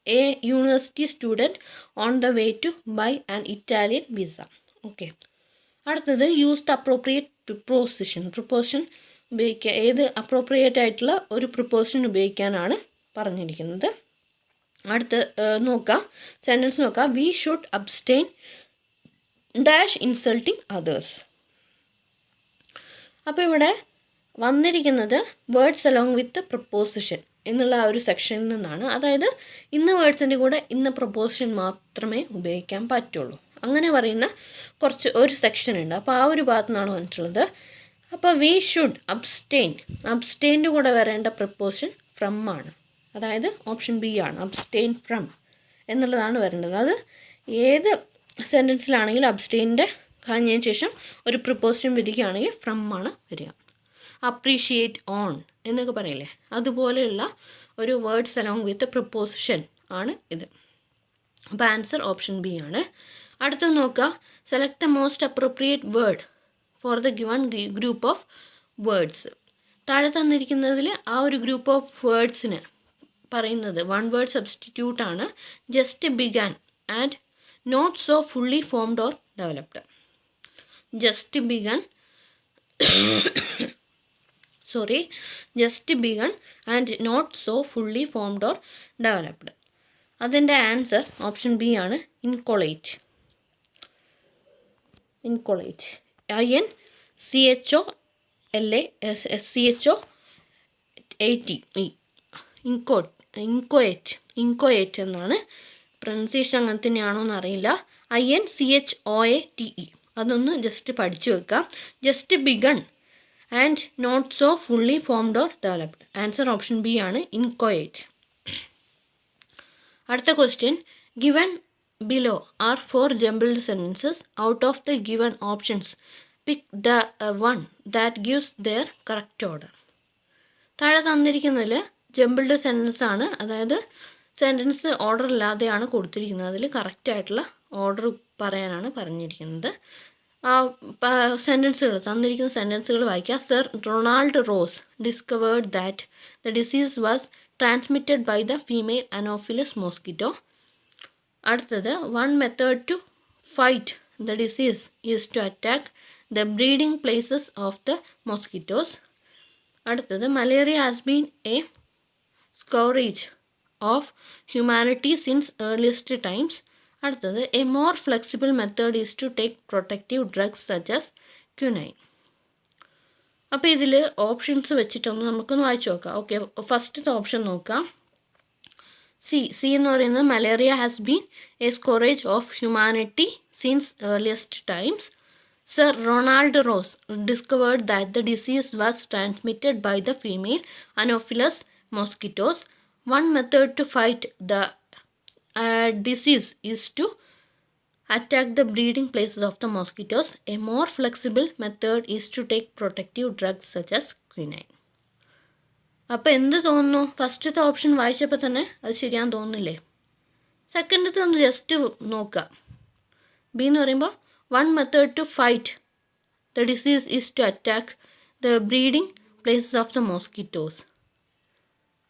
a university student on the way to buy an Italian pizza. Okay, അടുത്തത് use the appropriate preposition. Preposition ഉപയോഗിക്കുക. ഏത് അപ്രോപ്രിയേറ്റ് ആയിട്ടുള്ള ഒരു പ്രിപ്പോസിഷൻ ഉപയോഗിക്കാനാണ് പറഞ്ഞിരിക്കുന്നത്. അടുത്ത് നോക്കാം, സെൻറ്റൻസ് നോക്കാം. We should abstain dash insulting others. അപ്പോൾ ഇവിടെ വന്നിരിക്കുന്നത് വേർഡ്സ് അലോങ് വിത്ത് പ്രപ്പോസിഷൻ എന്നുള്ള ആ ഒരു സെക്ഷനിൽ നിന്നാണ്. അതായത് ഇന്ന വേർഡ്സിൻ്റെ കൂടെ ഇന്ന പ്രപ്പോസിഷൻ മാത്രമേ ഉപയോഗിക്കാൻ പറ്റുള്ളൂ. അങ്ങനെ പറയുന്ന ഒരു സെക്ഷൻ ഉണ്ട്. അപ്പോൾ ആ ഒരു ഭാഗത്തു നിന്നാണ് വന്നിട്ടുള്ളത്. അപ്പോൾ വി ഷുഡ് അബ്സ്റ്റെയിൻ, അബ്സ്റ്റെയിൻ്റെ കൂടെ വരേണ്ട പ്രപ്പോസിഷൻ ഫ്രം ആണ്. അതായത് ഓപ്ഷൻ ബി ആണ്, അബ്സ്റ്റെയിൻ ഫ്രം എന്നുള്ളതാണ് വരേണ്ടത്. അത് ഏത് സെൻറ്റൻസിലാണെങ്കിലും അബ്സ്റ്റെയിൻ്റെ കഴിഞ്ഞതിന് ശേഷം ഒരു പ്രിപ്പോസിഷൻ വരികയാണെങ്കിൽ ഫ്രം ആണ് വരിക. അപ്രീഷിയേറ്റ് ഓൺ എന്നൊക്കെ പറയില്ലേ, അതുപോലെയുള്ള ഒരു വേർഡ്സ് അലോങ് വിത്ത് പ്രിപ്പോസിഷൻ ആണ് ഇത്. അപ്പോൾ ആൻസർ ഓപ്ഷൻ ബി ആണ്. അടുത്തത് നോക്കുക. Select the most appropriate word for the given group of words. താഴെ തന്നിരിക്കുന്നതിൽ ആ ഒരു ഗ്രൂപ്പ് ഓഫ് വേർഡ്സിന് പറയുന്നത് വൺ വേർഡ് സബ്സ്റ്റിറ്റ്യൂട്ട് ആണ്. Just began and not so fully formed or developed. Just begun and not so fully formed or developed. അതിൻ്റെ answer option B ആണ്, inchoate. INCHOLATE. ഇൻകൊയേറ്റ് എന്നാണ് പ്രൊനൗൺസിയേഷൻ. അങ്ങനെ തന്നെയാണോ എന്നറിയില്ല. INCHOATE അതൊന്ന് ജസ്റ്റ് പഠിച്ചു വെക്കാം. Just begun and not so fully formed or developed. Answer option B ആണ്, ഇൻകൊയേറ്റ്. അടുത്ത question. Given below are 4 jumbled sentences. Out of the given options, pick the one that gives their correct order. താഴെ തന്നിരിക്കുന്നതിൽ jumbled sentence ആണ്, അതായത് sentence order ഇല്ലാതെയാണ് കൊടുത്തിരിക്കുന്നത്. അതിൽ കറക്റ്റായിട്ടുള്ള order പറയാനാണ് പറഞ്ഞിരിക്കുന്നത്. സെൻറ്റൻസുകൾ തന്നിരിക്കുന്ന സെൻറ്റൻസുകൾ വായിക്കുക. Sir Ronald Ross discovered that the disease was transmitted by the female anopheles mosquito. അടുത്തത് one method to fight the disease is to attack the breeding places of the mosquitoes. അടുത്തത് malaria has been a scourge of humanity since earliest times. അടുത്തത് a more flexible method is to take protective drugs such as quinine. അപ്പോൾ ഇതിൽ options വെച്ചിട്ടൊന്ന് നമുക്കൊന്ന് വായിച്ചു നോക്കാം. Okay, ഫസ്റ്റത്തെ option നോക്കാം. സി എന്ന് പറയുന്നത് malaria has been a scourge of humanity since earliest times. Sir Ronald Ross discovered that the disease was transmitted by the female anopheles mosquitoes. One method to fight the disease is to attack the breeding places of the mosquitoes. A more flexible method is to take protective drugs such as quinine. അപ്പോൾ എന്ത് തോന്നുന്നു? ഫസ്റ്റത്തെ option വായിച്ചപ്പോൾ തന്നെ അത് ശരിയാന്ന് തോന്നുന്നില്ലേ? സെക്കൻഡത്തെ ഒന്ന് just നോക്കുക. ബി എന്ന് പറയുമ്പോൾ one method to fight the disease is to attack the breeding places of the mosquitoes.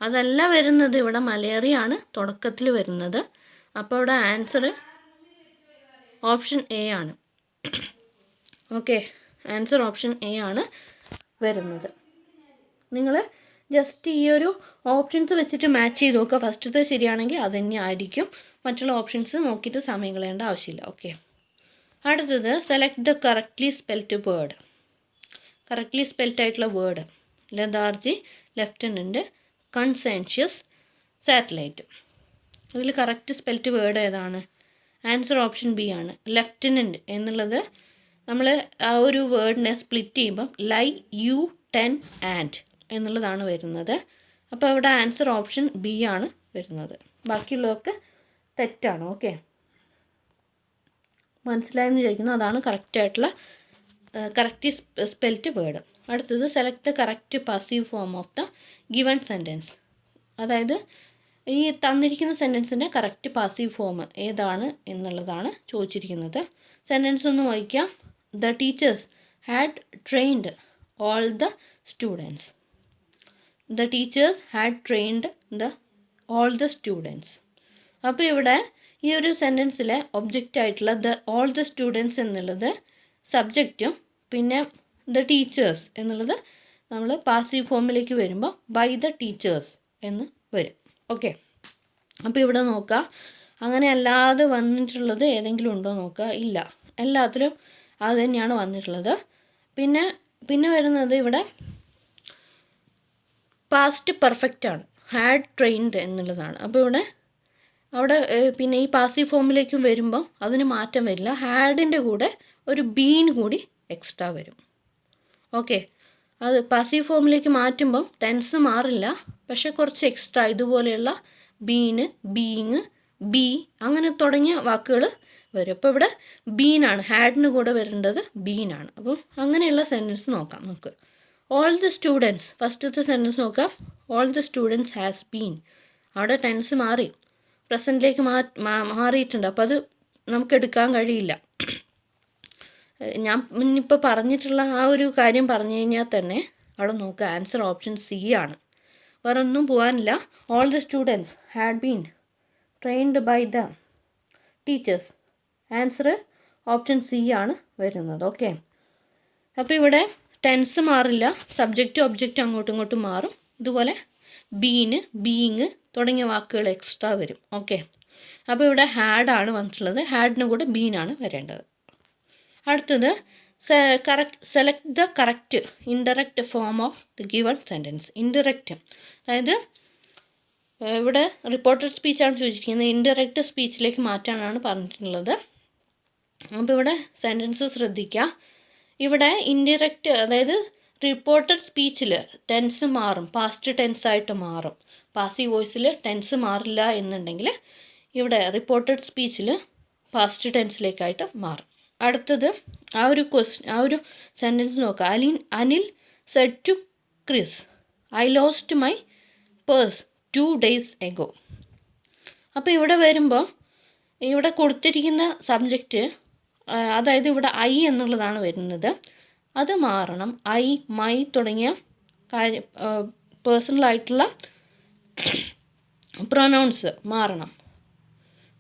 അതല്ല വരുന്നത്, ഇവിടെ മലേറിയ ആണ് തുടക്കത്തിൽ വരുന്നത്. അപ്പോൾ ഇവിടെ ആൻസർ ഓപ്ഷൻ എ ആണ്. ഓക്കെ, ആൻസർ ഓപ്ഷൻ എ ആണ് വരുന്നത്. നിങ്ങൾ ജസ്റ്റ് ഈ ഒരു ഓപ്ഷൻസ് വെച്ചിട്ട് മാച്ച് ചെയ്ത് നോക്കുക. ഫസ്റ്റത്തെ ശരിയാണെങ്കിൽ അത് തന്നെ ആയിരിക്കും. മറ്റുള്ള ഓപ്ഷൻസ് നോക്കിയിട്ട് സമയം കളയേണ്ട ആവശ്യമില്ല. ഓക്കെ, അടുത്തത് select the correctly spelt word. Correctly spelt ആയിട്ടുള്ള വേർഡ് ലതാർജി, ലെഫ്റ്റനൻറ്റ്, കൺസെൻഷ്യസ്, സാറ്റലൈറ്റ്. അതിൽ കറക്റ്റ് സ്പെൽറ്റ് വേർഡ് ഏതാണ്? ആൻസർ ഓപ്ഷൻ ബി ആണ്. ലെഫ്റ്റനൻറ്റ് എന്നുള്ളത് നമ്മൾ ആ ഒരു വേർഡിനെ സ്പ്ലിറ്റ് ചെയ്യുമ്പം ലൈ, യു, ടെൻ, ആൻഡ് എന്നുള്ളതാണ് വരുന്നത്. അപ്പോൾ ഇവിടെ ആൻസർ ഓപ്ഷൻ ബി ആണ് വരുന്നത്. ബാക്കിയുള്ളതൊക്കെ തെറ്റാണ്. ഓക്കെ, മനസ്സിലായെന്ന് വിചാരിക്കുന്നു. അതാണ് കറക്റ്റായിട്ടുള്ള കറക്റ്റ് സ്പെൽറ്റ് വേർഡ്. അടുത്തത് select the correct passive form of the given sentence. അതായത് ഈ തന്നിരിക്കുന്ന സെൻറ്റൻസിൻ്റെ കറക്റ്റ് പാസീവ് ഫോം ഏതാണ് എന്നുള്ളതാണ് ചോദിച്ചിരിക്കുന്നത്. സെൻറ്റൻസ് ഒന്ന് വായിക്കാം. The teachers had trained all the students. The teachers had trained all the students. അപ്പോൾ ഇവിടെ ഈ ഒരു സെൻറ്റൻസിലെ ഒബ്ജക്റ്റ് ആയിട്ടുള്ള ഓൾ ദ സ്റ്റുഡൻസ് എന്നുള്ളത് സബ്ജക്റ്റും പിന്നെ ദ ടീച്ചേഴ്സ് എന്നുള്ളത് നമ്മൾ പാസീവ് ഫോമിലേക്ക് വരുമ്പോൾ ബൈ ദ ടീച്ചേഴ്സ് എന്ന് വരും. ഓക്കെ, അപ്പോൾ ഇവിടെ നോക്കുക. അങ്ങനെ അല്ലാതെ വന്നിട്ടുള്ളത് ഏതെങ്കിലും ഉണ്ടോ നോക്കുക. ഇല്ല, എല്ലാത്തിലും അത് തന്നെയാണ് വന്നിട്ടുള്ളത്. പിന്നെ വരുന്നത് ഇവിടെ പാസ്റ്റ് പെർഫെക്റ്റ് ആണ്, ഹാഡ് ട്രെയിൻഡ് എന്നുള്ളതാണ്. അപ്പോൾ അവിടെ പിന്നെ ഈ പാസീവ് ഫോമിലേക്കും വരുമ്പോൾ അതിന് മാറ്റം വരില്ല. ഹാഡിൻ്റെ കൂടെ ഒരു ബീൻ കൂടി എക്സ്ട്രാ വരും. ഓക്കെ, അത് പാസീവ് ഫോമിലേക്ക് മാറ്റുമ്പം ടെൻസ് മാറില്ല, പക്ഷെ കുറച്ച് എക്സ്ട്രാ ഇതുപോലെയുള്ള ബീന്, ബീയിങ്, ബി അങ്ങനെ തുടങ്ങിയ വാക്കുകൾ വരും. അപ്പോൾ ഇവിടെ ബീനാണ്, ഹാഡിന് കൂടെ വരേണ്ടത് ബീനാണ്. അപ്പം അങ്ങനെയുള്ള സെൻറ്റൻസ് നോക്കാം നമുക്ക്. ഓൾ ദ സ്റ്റുഡൻസ്, ഫസ്റ്റത്തെ സെൻറ്റൻസ് നോക്കാം. All the students has been. അവിടെ ടെൻസ് മാറി, പ്രസൻറ്റിലേക്ക് മാറിയിട്ടുണ്ട്. അപ്പോൾ അത് നമുക്ക് എടുക്കാൻ കഴിയില്ല. ഞാൻ ഇന്നിപ്പോൾ പറഞ്ഞിട്ടുള്ള ആ ഒരു കാര്യം പറഞ്ഞു കഴിഞ്ഞാൽ തന്നെ അവിടെ നോക്കുക, ആൻസർ ഓപ്ഷൻ സി ആണ്. വേറെ ഒന്നും പോകാനില്ല. All the students had been trained by the teachers. Answer option C ആണ് വരുന്നത്. ഓക്കെ, അപ്പോൾ ഇവിടെ ടെൻസ് മാറില്ല, സബ്ജക്റ്റ് ഒബ്ജക്റ്റ് അങ്ങോട്ടും ഇങ്ങോട്ടും മാറും. ഇതുപോലെ ബീന്, ബീയിങ് തുടങ്ങിയ വാക്കുകൾ എക്സ്ട്രാ വരും. ഓക്കെ, അപ്പോൾ ഇവിടെ ഹാഡാണ് വന്നിട്ടുള്ളത്, ഹാഡിന് കൂടെ ബീനാണ് വരേണ്ടത്. അടുത്തത് select the correct indirect form of the given sentence. Indirect അതായത് ഇവിടെ റിപ്പോർട്ടഡ് സ്പീച്ചാണ് ചോദിച്ചിരിക്കുന്നത്, ഇൻഡയറക്റ്റ് സ്പീച്ചിലേക്ക് മാറ്റാനാണ് പറഞ്ഞിട്ടുള്ളത്. അപ്പോൾ ഇവിടെ സെൻറ്റൻസ് ശ്രദ്ധിക്കുക. ഇവിടെ ഇൻഡയറക്റ്റ് അതായത് റിപ്പോർട്ടഡ് സ്പീച്ചിൽ ടെൻസ് മാറും, പാസ്റ്റ് ടെൻസ് ആയിട്ട് മാറും. പാസീവ് വോയിസിൽ ടെൻസ് മാറില്ല എന്നുണ്ടെങ്കിൽ ഇവിടെ റിപ്പോർട്ടഡ് സ്പീച്ചിൽ പാസ്റ്റ് ടെൻസിലേക്കായിട്ട് മാറും. അടുത്തത് ആ ഒരു സെൻറ്റൻസ് നോക്കുക. Anil said to Chris, I lost my purse 2 days ago. അപ്പോൾ ഇവിടെ വരുമ്പോൾ ഇവിടെ കൊടുത്തിരിക്കുന്ന സബ്ജക്റ്റ്, അതായത് ഇവിടെ ഐ എന്നുള്ളതാണ് വരുന്നത്, അത് മാറണം. ഐ, മൈ തുടങ്ങിയ പേഴ്സണലായിട്ടുള്ള പ്രൊനൗൺസ് മാറണം.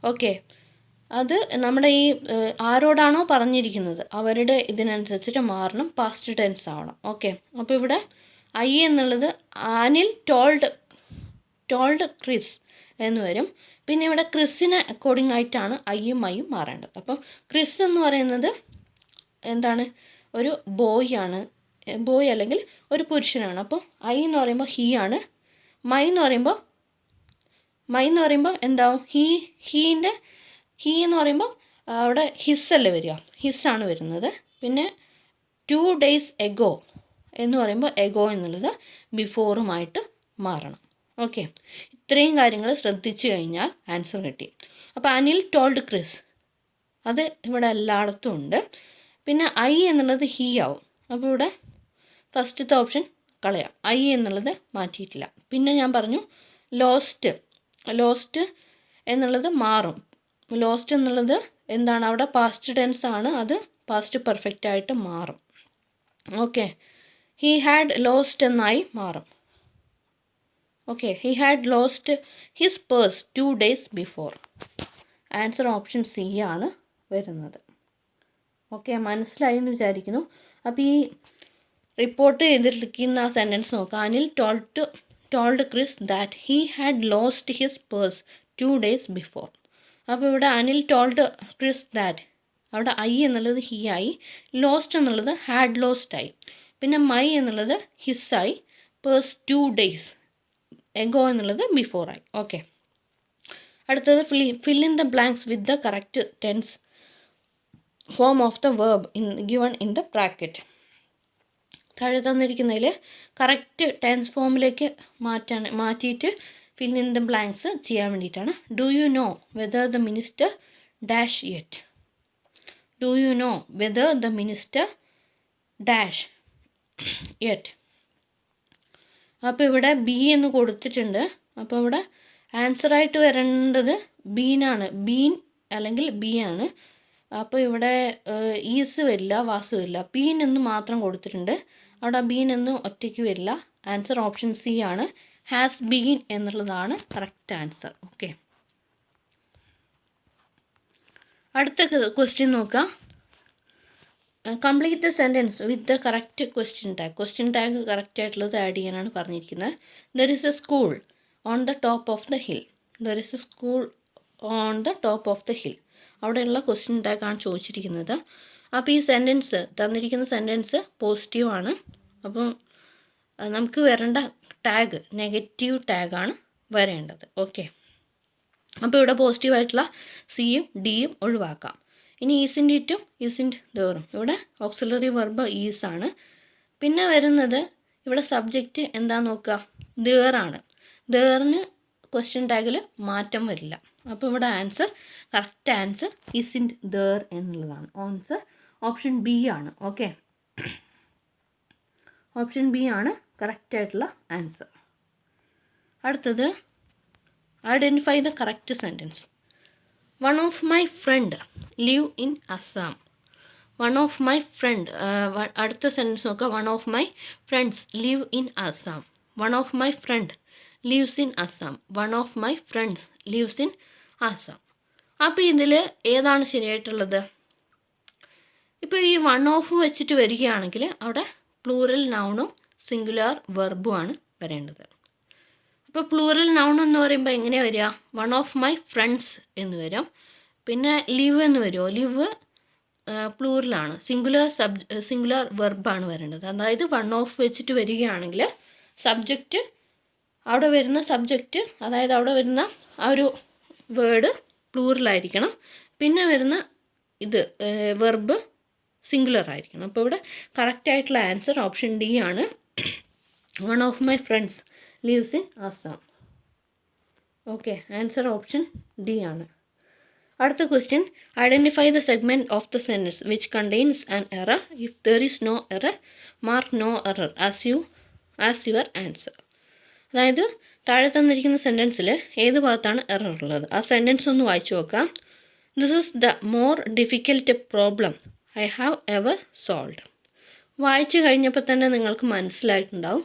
ഓക്കെ, അത് നമ്മുടെ ഈ ആരോടാണോ പറഞ്ഞിരിക്കുന്നത് അവരുടെ ഇതിനനുസരിച്ചിട്ട് മാറണം, പാസ്റ്റ് ടെൻസ് ആവണം. ഓക്കെ, അപ്പോൾ ഇവിടെ ഐ എന്നുള്ളത് അനിൽ ടോൾഡ് ക്രിസ് എന്ന് വരും. പിന്നെ ഇവിടെ ക്രിസിന് അക്കോർഡിംഗ് ആയിട്ടാണ് ഐയും മൈയും മാറേണ്ടത്. അപ്പം ക്രിസ് എന്ന് പറയുന്നത് എന്താണ്, ഒരു ബോയ് അല്ലെങ്കിൽ ഒരു പുരുഷനാണ്. അപ്പോൾ ഐ എന്ന് പറയുമ്പോൾ ഹീ ആണ്. മൈ എന്ന് പറയുമ്പോൾ എന്താവും, ഹീ എന്ന് പറയുമ്പോൾ അവിടെ ഹിസ് അല്ലേ വരിക, ഹിസ്സാണ് വരുന്നത്. പിന്നെ 2 days ago എന്ന് പറയുമ്പോൾ എഗോ എന്നുള്ളത് ബിഫോറുമായിട്ട് മാറണം. ഓക്കെ, ഇത്രയും കാര്യങ്ങൾ ശ്രദ്ധിച്ചു കഴിഞ്ഞാൽ ആൻസർ കിട്ടി. അപ്പോൾ അനിൽ ടോൾഡ് ക്രിസ്, അത് ഇവിടെ എല്ലായിടത്തും ഉണ്ട്. പിന്നെ ഐ എന്നുള്ളത് ഹീ ആവും. അപ്പോൾ ഇവിടെ ഫസ്റ്റത്തെ ഓപ്ഷൻ കളയാം, ഐ എന്നുള്ളത് മാറ്റിയിട്ടില്ല. പിന്നെ ഞാൻ പറഞ്ഞു ലോസ്റ്റ് എന്നുള്ളത് മാറും. ലോസ്റ്റ് എന്നുള്ളത് എന്താണ്, അവിടെ പാസ്റ്റ് ടെൻസ് ആണ്, അത് പാസ്റ്റ് പെർഫെക്റ്റ് ആയിട്ട് മാറും. ഓക്കെ, ഹി ഹാഡ് ലോസ്റ്റ് എന്നായി മാറും. Okay, he had lost his purse 2 days before. Answer option C ആണ് വരുന്നത്. ഓക്കെ, മനസ്സിലായി എന്ന് വിചാരിക്കുന്നു. അപ്പോൾ ഈ റിപ്പോർട്ട് ചെയ്തിരിക്കുന്ന സെൻറ്റൻസ് നോക്കാം. Anil told Chris that he had lost his purse 2 days before. അപ്പോൾ ഇവിടെ അനിൽ ടോൾഡ് ക്രിസ് ദാറ്റ്, അവിടെ ഐ എന്നുള്ളത് ഹീ ആയി, ലോസ്റ്റ് എന്നുള്ളത് ഹാഡ് ലോസ്റ്റ് ആയി, പിന്നെ മൈ എന്നുള്ളത് ഹിസ്സായി, പേഴ്സ് 2 days എഗോ എന്നുള്ളത് ബിഫോറായി. ഓക്കെ, അടുത്തത് fill in the blanks with the correct tense form of the verb given in the bracket. താഴെ തന്നിരിക്കുന്നതിൽ കറക്റ്റ് ടെൻസ് ഫോമിലേക്ക് മാറ്റിയിട്ട് ഫിൽ ഇൻ ദ ബ്ലാങ്ക്സ് ചെയ്യാൻ വേണ്ടിയിട്ടാണ്. Do you know whether the minister dash yet. Do you know whether the minister dash yet. അപ്പോൾ ഇവിടെ B എന്ന് കൊടുത്തിട്ടുണ്ട്. അപ്പോൾ ഇവിടെ ആൻസറായിട്ട് വരേണ്ടത് ബീനാണ്, ബീൻ അല്ലെങ്കിൽ ബി ആണ്. അപ്പോൾ ഇവിടെ ഈസ് വരില്ല, വാസ് വരില്ല, ബീൻ എന്ന് മാത്രം കൊടുത്തിട്ടുണ്ട്. അവിടെ ബീൻ എന്ന് ഒറ്റയ്ക്ക് വരില്ല. ആൻസർ ഓപ്ഷൻ സി ആണ്, ഹാസ് ബീൻ എന്നുള്ളതാണ് കറക്റ്റ് ആൻസർ. ഓക്കെ, അടുത്ത ക്വസ്റ്റ്യൻ നോക്കാം. Complete the sentence with the correct question tag. Question tag correct ആയിട്ടുള്ളത് ആഡ് ചെയ്യാനാണ് പറഞ്ഞിരിക്കുന്നത്. There is A school on the top of the hill. There is A school on the top of the hill. അവിടെയുള്ള question ടാഗാണ് ചോദിച്ചിരിക്കുന്നത്. അപ്പോൾ ഈ sentence തന്നിരിക്കുന്ന sentence പോസിറ്റീവാണ്. അപ്പം നമുക്ക് വരേണ്ട ടാഗ് നെഗറ്റീവ് ടാഗാണ് വരേണ്ടത്. ഓക്കെ, അപ്പോൾ ഇവിടെ പോസിറ്റീവായിട്ടുള്ള സിയും ഡിയും ഒഴിവാക്കാം. ഇനി ഈസിൻ്റെ ഇറ്റും ഈസിൻ്റെ ദേറും, ഇവിടെ ഓക്സിലറി വെർബ് ഈസ് ആണ്. പിന്നെ വരുന്നത് ഇവിടെ സബ്ജക്റ്റ് എന്താന്ന് നോക്കുക, ദേറാണ്. ദേറിന് ക്വസ്റ്റ്യൻ ടാഗിൽ മാറ്റം വരില്ല. അപ്പോൾ ഇവിടെ ആൻസർ, കറക്റ്റ് ആൻസർ ഈസിൻ്റെ ദേർ എന്നുള്ളതാണ്. ആൻസർ ഓപ്ഷൻ ബി ആണ്. ഓക്കെ, ഓപ്ഷൻ ബി ആണ് കറക്റ്റ് ആയിട്ടുള്ള ആൻസർ. അടുത്തത് identify the correct sentence. One of my friend live in Assam. One of my friend, അടുത്ത സെൻറ്റൻസ് നോക്കുക. One of my friends live in Assam. One of my friend leaves in Assam. One of my friends leaves in Assam. അപ്പോൾ ഇതിൽ ഏതാണ് ശരിയായിട്ടുള്ളത്? ഇപ്പോൾ ഈ one of വെച്ചിട്ട് വരികയാണെങ്കിൽ അവിടെ പ്ലൂറൽ നൗണും സിംഗുലാർ വെർബുമാണ് വരേണ്ടത്. അപ്പോൾ പ്ലൂറൽ നൗൺ എന്ന് പറയുമ്പോൾ എങ്ങനെയാണ് വരിക? വൺ ഓഫ് മൈ ഫ്രണ്ട്സ് എന്ന് വരും. പിന്നെ ലിവ് എന്ന് വരുമോ? ലിവ് പ്ലൂറലാണ്, സിംഗുലാർ വെർബാണ് വരേണ്ടത്. അതായത് വൺ ഓഫ് വെച്ചിട്ട് വരികയാണെങ്കിൽ സബ്ജക്റ്റ്, അവിടെ വരുന്ന സബ്ജക്റ്റ്, അതായത് അവിടെ വരുന്ന ആ ഒരു വേർഡ് പ്ലൂറലായിരിക്കണം. പിന്നെ വരുന്ന ഇത് വെർബ് സിംഗുലർ ആയിരിക്കണം. അപ്പോൾ ഇവിടെ കറക്റ്റായിട്ടുള്ള ആൻസർ ഓപ്ഷൻ ഡി ആണ്. One of my friends leaves in Assam. Okay, answer option D ആണ്. അടുത്ത question, identify the segment of the sentence which contains an error. If there is no error, mark no error as your answer. അതായത് താഴെ തന്നിരിക്കുന്ന സെൻറ്റൻസിൽ ഏത് ഭാഗത്താണ് error ഉള്ളത്? ആ sentence ഒന്ന് വായിച്ചു നോക്കാം. This is the more difficult problem I have ever solved. വായിച്ചു കഴിഞ്ഞപ്പോൾ തന്നെ നിങ്ങൾക്ക് മനസ്സിലായിട്ടുണ്ടാവും.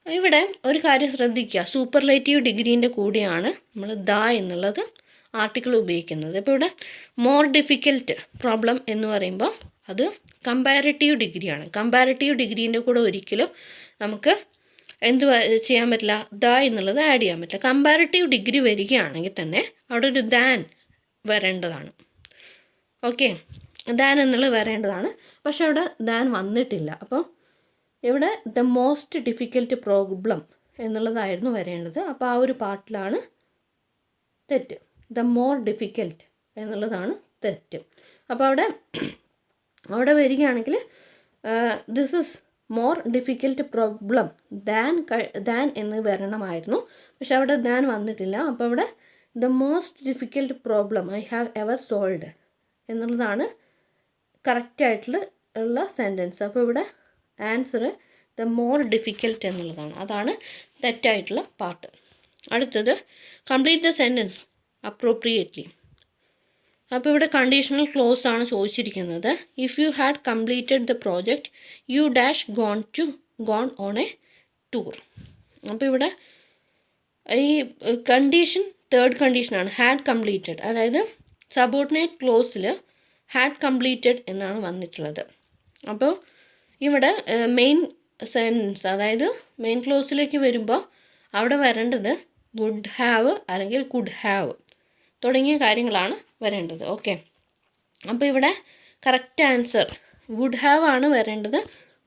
ഇവിടെ ഒരു കാര്യം ശ്രദ്ധിക്കുക, സൂപ്പർലേറ്റീവ് ഡിഗ്രീൻ്റെ കൂടെയാണ് നമ്മൾ ദ എന്നുള്ളത് ആർട്ടിക്കിൾ ഉപയോഗിക്കുന്നത്. ഇപ്പോൾ ഇവിടെ മോർ ഡിഫിക്കൽട്ട് പ്രോബ്ലം എന്ന് പറയുമ്പോൾ അത് കമ്പാരിറ്റീവ് ഡിഗ്രിയാണ്. കമ്പാരിറ്റീവ് ഡിഗ്രീൻ്റെ കൂടെ ഒരിക്കലും നമുക്ക് എന്ത് ചെയ്യാൻ പറ്റില്ല, ദ എന്നുള്ളത് ആഡ് ചെയ്യാൻ പറ്റില്ല. കമ്പാരിറ്റീവ് ഡിഗ്രി വരികയാണെങ്കിൽ തന്നെ അവിടെ ഒരു ദാൻ വരേണ്ടതാണ്. ഓക്കെ, ദാൻ എന്നുള്ളത് വരേണ്ടതാണ്. പക്ഷെ അവിടെ ദാൻ വന്നിട്ടില്ല. അപ്പോൾ ഇവിടെ ദ മോസ്റ്റ് ഡിഫിക്കൽട്ട് പ്രോബ്ലം എന്നുള്ളതായിരുന്നു വരേണ്ടത്. അപ്പോൾ ആ ഒരു പാർട്ടിലാണ് തെറ്റ്. ദ മോർ ഡിഫിക്കൽട്ട് എന്നുള്ളതാണ് തെറ്റ്. അപ്പോൾ അവിടെ വരികയാണെങ്കിൽ this is more difficult problem than എന്ന് വരണമായിരുന്നു. പക്ഷെ അവിടെ ദാൻ വന്നിട്ടില്ല. അപ്പോൾ അവിടെ the most difficult problem I have ever solved എന്നുള്ളതാണ് കറക്റ്റായിട്ടുള്ള സെൻറ്റൻസ്. അപ്പോൾ ഇവിടെ ആൻസർ ദ മോർ ഡിഫിക്കൽട്ട് എന്നുള്ളതാണ്. അതാണ് തെറ്റായിട്ടുള്ള പാർട്ട്. അടുത്തത് കംപ്ലീറ്റ് ദ സെൻറ്റൻസ് അപ്രോപ്രിയേറ്റ്ലി. അപ്പോൾ ഇവിടെ കണ്ടീഷണൽ ക്ലോസ് ആണ് ചോദിച്ചിരിക്കുന്നത്. If you had completed the project you dash gone on a tour. അപ്പോൾ ഇവിടെ ഈ കണ്ടീഷൻ തേർഡ് കണ്ടീഷനാണ്, ഹാഡ് കംപ്ലീറ്റഡ്. അതായത് സബോർഡിനേറ്റ് ക്ലോസിൽ ഹാഡ് കംപ്ലീറ്റഡ് എന്നാണ് വന്നിട്ടുള്ളത്. അപ്പോൾ ഇവിടെ മെയിൻ സെൻറ്റൻസ്, അതായത് മെയിൻ ക്ലോസിലേക്ക് വരുമ്പോൾ അവിടെ വരേണ്ടത് വുഡ് ഹാവ് അല്ലെങ്കിൽ കുഡ് ഹാവ് തുടങ്ങിയ കാര്യങ്ങളാണ് വരേണ്ടത്. ഓക്കെ, അപ്പോൾ ഇവിടെ കറക്റ്റ് ആൻസർ വുഡ് ഹാവ് ആണ് വരേണ്ടത്.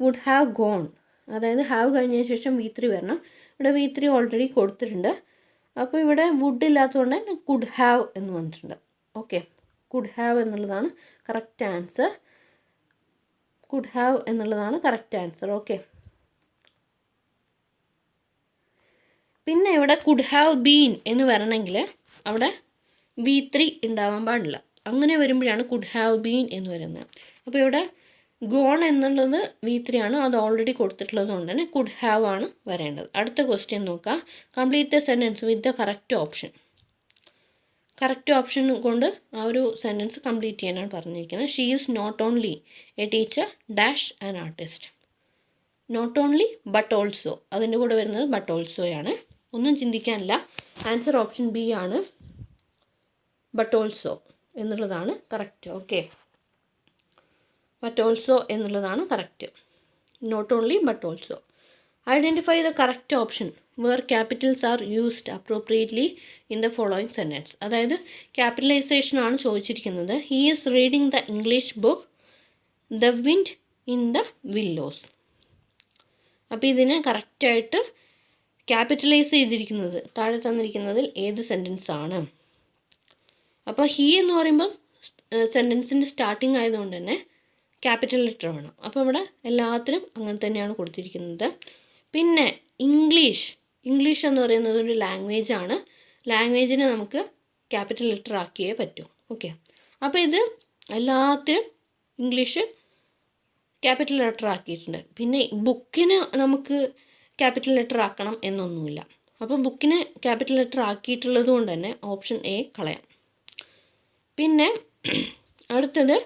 വുഡ് ഹാവ് ഗോൺ, അതായത് ഹാവ് കഴിഞ്ഞതിന് ശേഷം V3 വരണം. ഇവിടെ V3 ഓൾറെഡി കൊടുത്തിട്ടുണ്ട്. അപ്പോൾ ഇവിടെ വുഡ് ഇല്ലാത്തതുകൊണ്ട് തന്നെ കുഡ് ഹാവ് എന്ന് വന്നിട്ടുണ്ട്. ഓക്കെ, കുഡ് ഹാവ് എന്നുള്ളതാണ് കറക്റ്റ് ആൻസർ. കുഡ് ഹാവ് എന്നുള്ളതാണ് കറക്റ്റ് ആൻസർ. ഓക്കെ, പിന്നെ ഇവിടെ കുഡ് ഹാവ് ബീൻ എന്ന് വരണമെങ്കിൽ അവിടെ V3 ഉണ്ടാവാൻ പാടില്ല. അങ്ങനെ വരുമ്പോഴാണ് കുഡ് ഹാവ് ബീൻ എന്ന് വരുന്നത്. അപ്പോൾ ഇവിടെ ഗോൺ എന്നുള്ളത് V3 ആണ്, അത് ഓൾറെഡി കൊടുത്തിട്ടുള്ളത് കൊണ്ട് തന്നെ കുഡ് ഹാവ് ആണ് വരേണ്ടത്. അടുത്ത ക്വസ്റ്റ്യൻ നോക്കാം. Complete the sentence with the correct option. Correct option കൊണ്ട് ആ ഒരു സെൻറ്റൻസ് കംപ്ലീറ്റ് ചെയ്യാനാണ് പറഞ്ഞിരിക്കുന്നത്. She is not only a teacher dash an artist. Not only but also, അതിൻ്റെ കൂടെ വരുന്നത് ബട്ട് ഓൾസോയാണ്. ഒന്നും ചിന്തിക്കാനില്ല, ആൻസർ ഓപ്ഷൻ ബി ആണ്, ബട്ട് ഓൾസോ എന്നുള്ളതാണ് കറക്റ്റ്. ഓക്കെ, ബട്ട് ഓൾസോ എന്നുള്ളതാണ് correct, not only but also. Identify the correct option where capitals are used appropriately in the following sentence. അതായത് ക്യാപിറ്റലൈസേഷൻ ആണ് ചോദിച്ചിരിക്കുന്നത്. He is reading the English book The Wind in the Willows. അപ്പോൾ ഇതിനെ കറക്റ്റായിട്ട് capitalise ചെയ്തിരിക്കുന്നത് താഴെ തന്നിരിക്കുന്നതിൽ ഏത് sentence ആണ്? അപ്പോൾ ഹീ എന്ന് പറയുമ്പം സെൻറ്റൻസിൻ്റെ സ്റ്റാർട്ടിങ് ആയതുകൊണ്ട് തന്നെ ക്യാപിറ്റൽ ലെറ്റർ വേണം. അപ്പോൾ ഇവിടെ എല്ലാത്തിനും അങ്ങനെ തന്നെയാണ് കൊടുത്തിരിക്കുന്നത്. പിന്നെ ഇംഗ്ലീഷ് എന്ന് പറയുന്നത് ഒരു ലാംഗ്വേജ് ആണ്. ലാംഗ്വേജിനെ നമുക്ക് ക്യാപിറ്റൽ ലെറ്റർ ആക്കിയേ പറ്റൂ. ഓക്കെ, അപ്പോൾ ഇത് എല്ലാത്തിനും ഇംഗ്ലീഷ് ക്യാപിറ്റൽ ലെറ്റർ ആക്കിയിട്ടുണ്ട്. പിന്നെ ബുക്കിന് നമുക്ക് ക്യാപിറ്റൽ ലെറ്റർ ആക്കണം എന്നൊന്നുമില്ല. അപ്പോൾ ബുക്കിനെ ക്യാപിറ്റൽ ലെറ്റർ ആക്കിയിട്ടുള്ളത് കൊണ്ട് തന്നെ ഓപ്ഷൻ എ കളയാം. പിന്നെ അടുത്തത്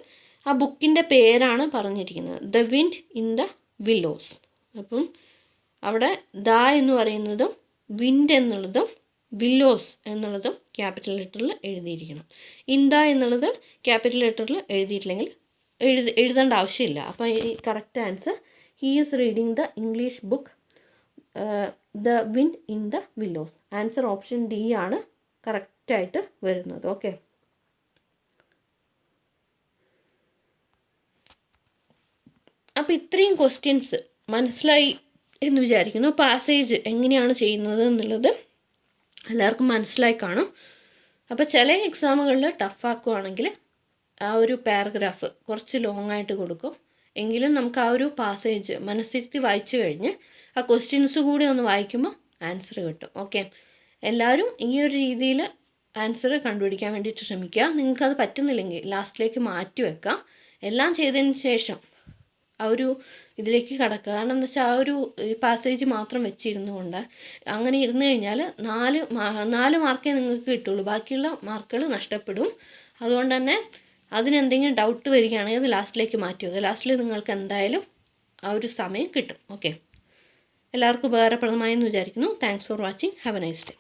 ആ ബുക്കിൻ്റെ പേരാണ് പറഞ്ഞിരിക്കുന്നത്, The Wind in the Willows. അപ്പം അവിടെ ദ എന്ന് പറയുന്നതും വിൻഡ് എന്നുള്ളതും വില്ലോസ് എന്നുള്ളതും ക്യാപിറ്റൽ ലെറ്ററിൽ എഴുതിയിരിക്കണം. ഇൻ ദ എന്നുള്ളത് ക്യാപിറ്റൽ ലെറ്ററിൽ എഴുതിയിട്ടില്ലെങ്കിൽ എഴുതേണ്ട ആവശ്യമില്ല. അപ്പോൾ ഈ correct answer he is reading the English book The Wind in the Willows. Answer option D ആണ് കറക്റ്റായിട്ട് വരുന്നത്. ഓക്കെ, അപ്പോൾ ഇത്രയും ക്വസ്റ്റ്യൻസ് മനസ്സിലായി എന്ന് വിചാരിക്കുന്നു. പാസേജ് എങ്ങനെയാണ് ചെയ്യുന്നത് എന്നുള്ളത് എല്ലാവർക്കും മനസ്സിലായി കാണും. അപ്പോൾ ചില എക്സാമുകളിൽ ടഫാക്കുവാണെങ്കിൽ ആ ഒരു പാരഗ്രാഫ് കുറച്ച് ലോങ് ആയിട്ട് കൊടുക്കും. എങ്കിലും നമുക്ക് ആ ഒരു പാസേജ് മനസ്സിരുത്തി വായിച്ചു കഴിഞ്ഞ് ആ ക്വസ്റ്റ്യൻസ് കൂടി ഒന്ന് വായിക്കുമ്പോൾ ആൻസർ കിട്ടും. ഓക്കെ, എല്ലാവരും ഈ ഒരു രീതിയിൽ ആൻസർ കണ്ടുപിടിക്കാൻ വേണ്ടിയിട്ട് ശ്രമിക്കുക. നിങ്ങൾക്കത് പറ്റുന്നില്ലെങ്കിൽ ലാസ്റ്റിലേക്ക് മാറ്റി വെക്കാം. എല്ലാം ചെയ്തതിന് ശേഷം ആ ഒരു ഇതിലേക്ക് കടക്കുക. കാരണം എന്താ വെച്ചാൽ ആ ഒരു പാസേജ് മാത്രം വെച്ചിരുന്നുകൊണ്ട് അങ്ങനെ ഇരുന്ന് കഴിഞ്ഞാൽ 4 മാർക്കേ നിങ്ങൾക്ക് കിട്ടുള്ളൂ, ബാക്കിയുള്ള മാർക്കുകൾ നഷ്ടപ്പെടും. അതുകൊണ്ട് തന്നെ അതിനെന്തെങ്കിലും ഡൗട്ട് വരികയാണെങ്കിൽ അത് ലാസ്റ്റിലേക്ക് മാറ്റി വെക്കുക. ലാസ്റ്റിൽ നിങ്ങൾക്ക് എന്തായാലും ആ ഒരു സമയം കിട്ടും. ഓക്കെ, എല്ലാവർക്കും ഉപകാരപ്രദമായെന്ന് വിചാരിക്കുന്നു. Thanks for watching. Have A nice day.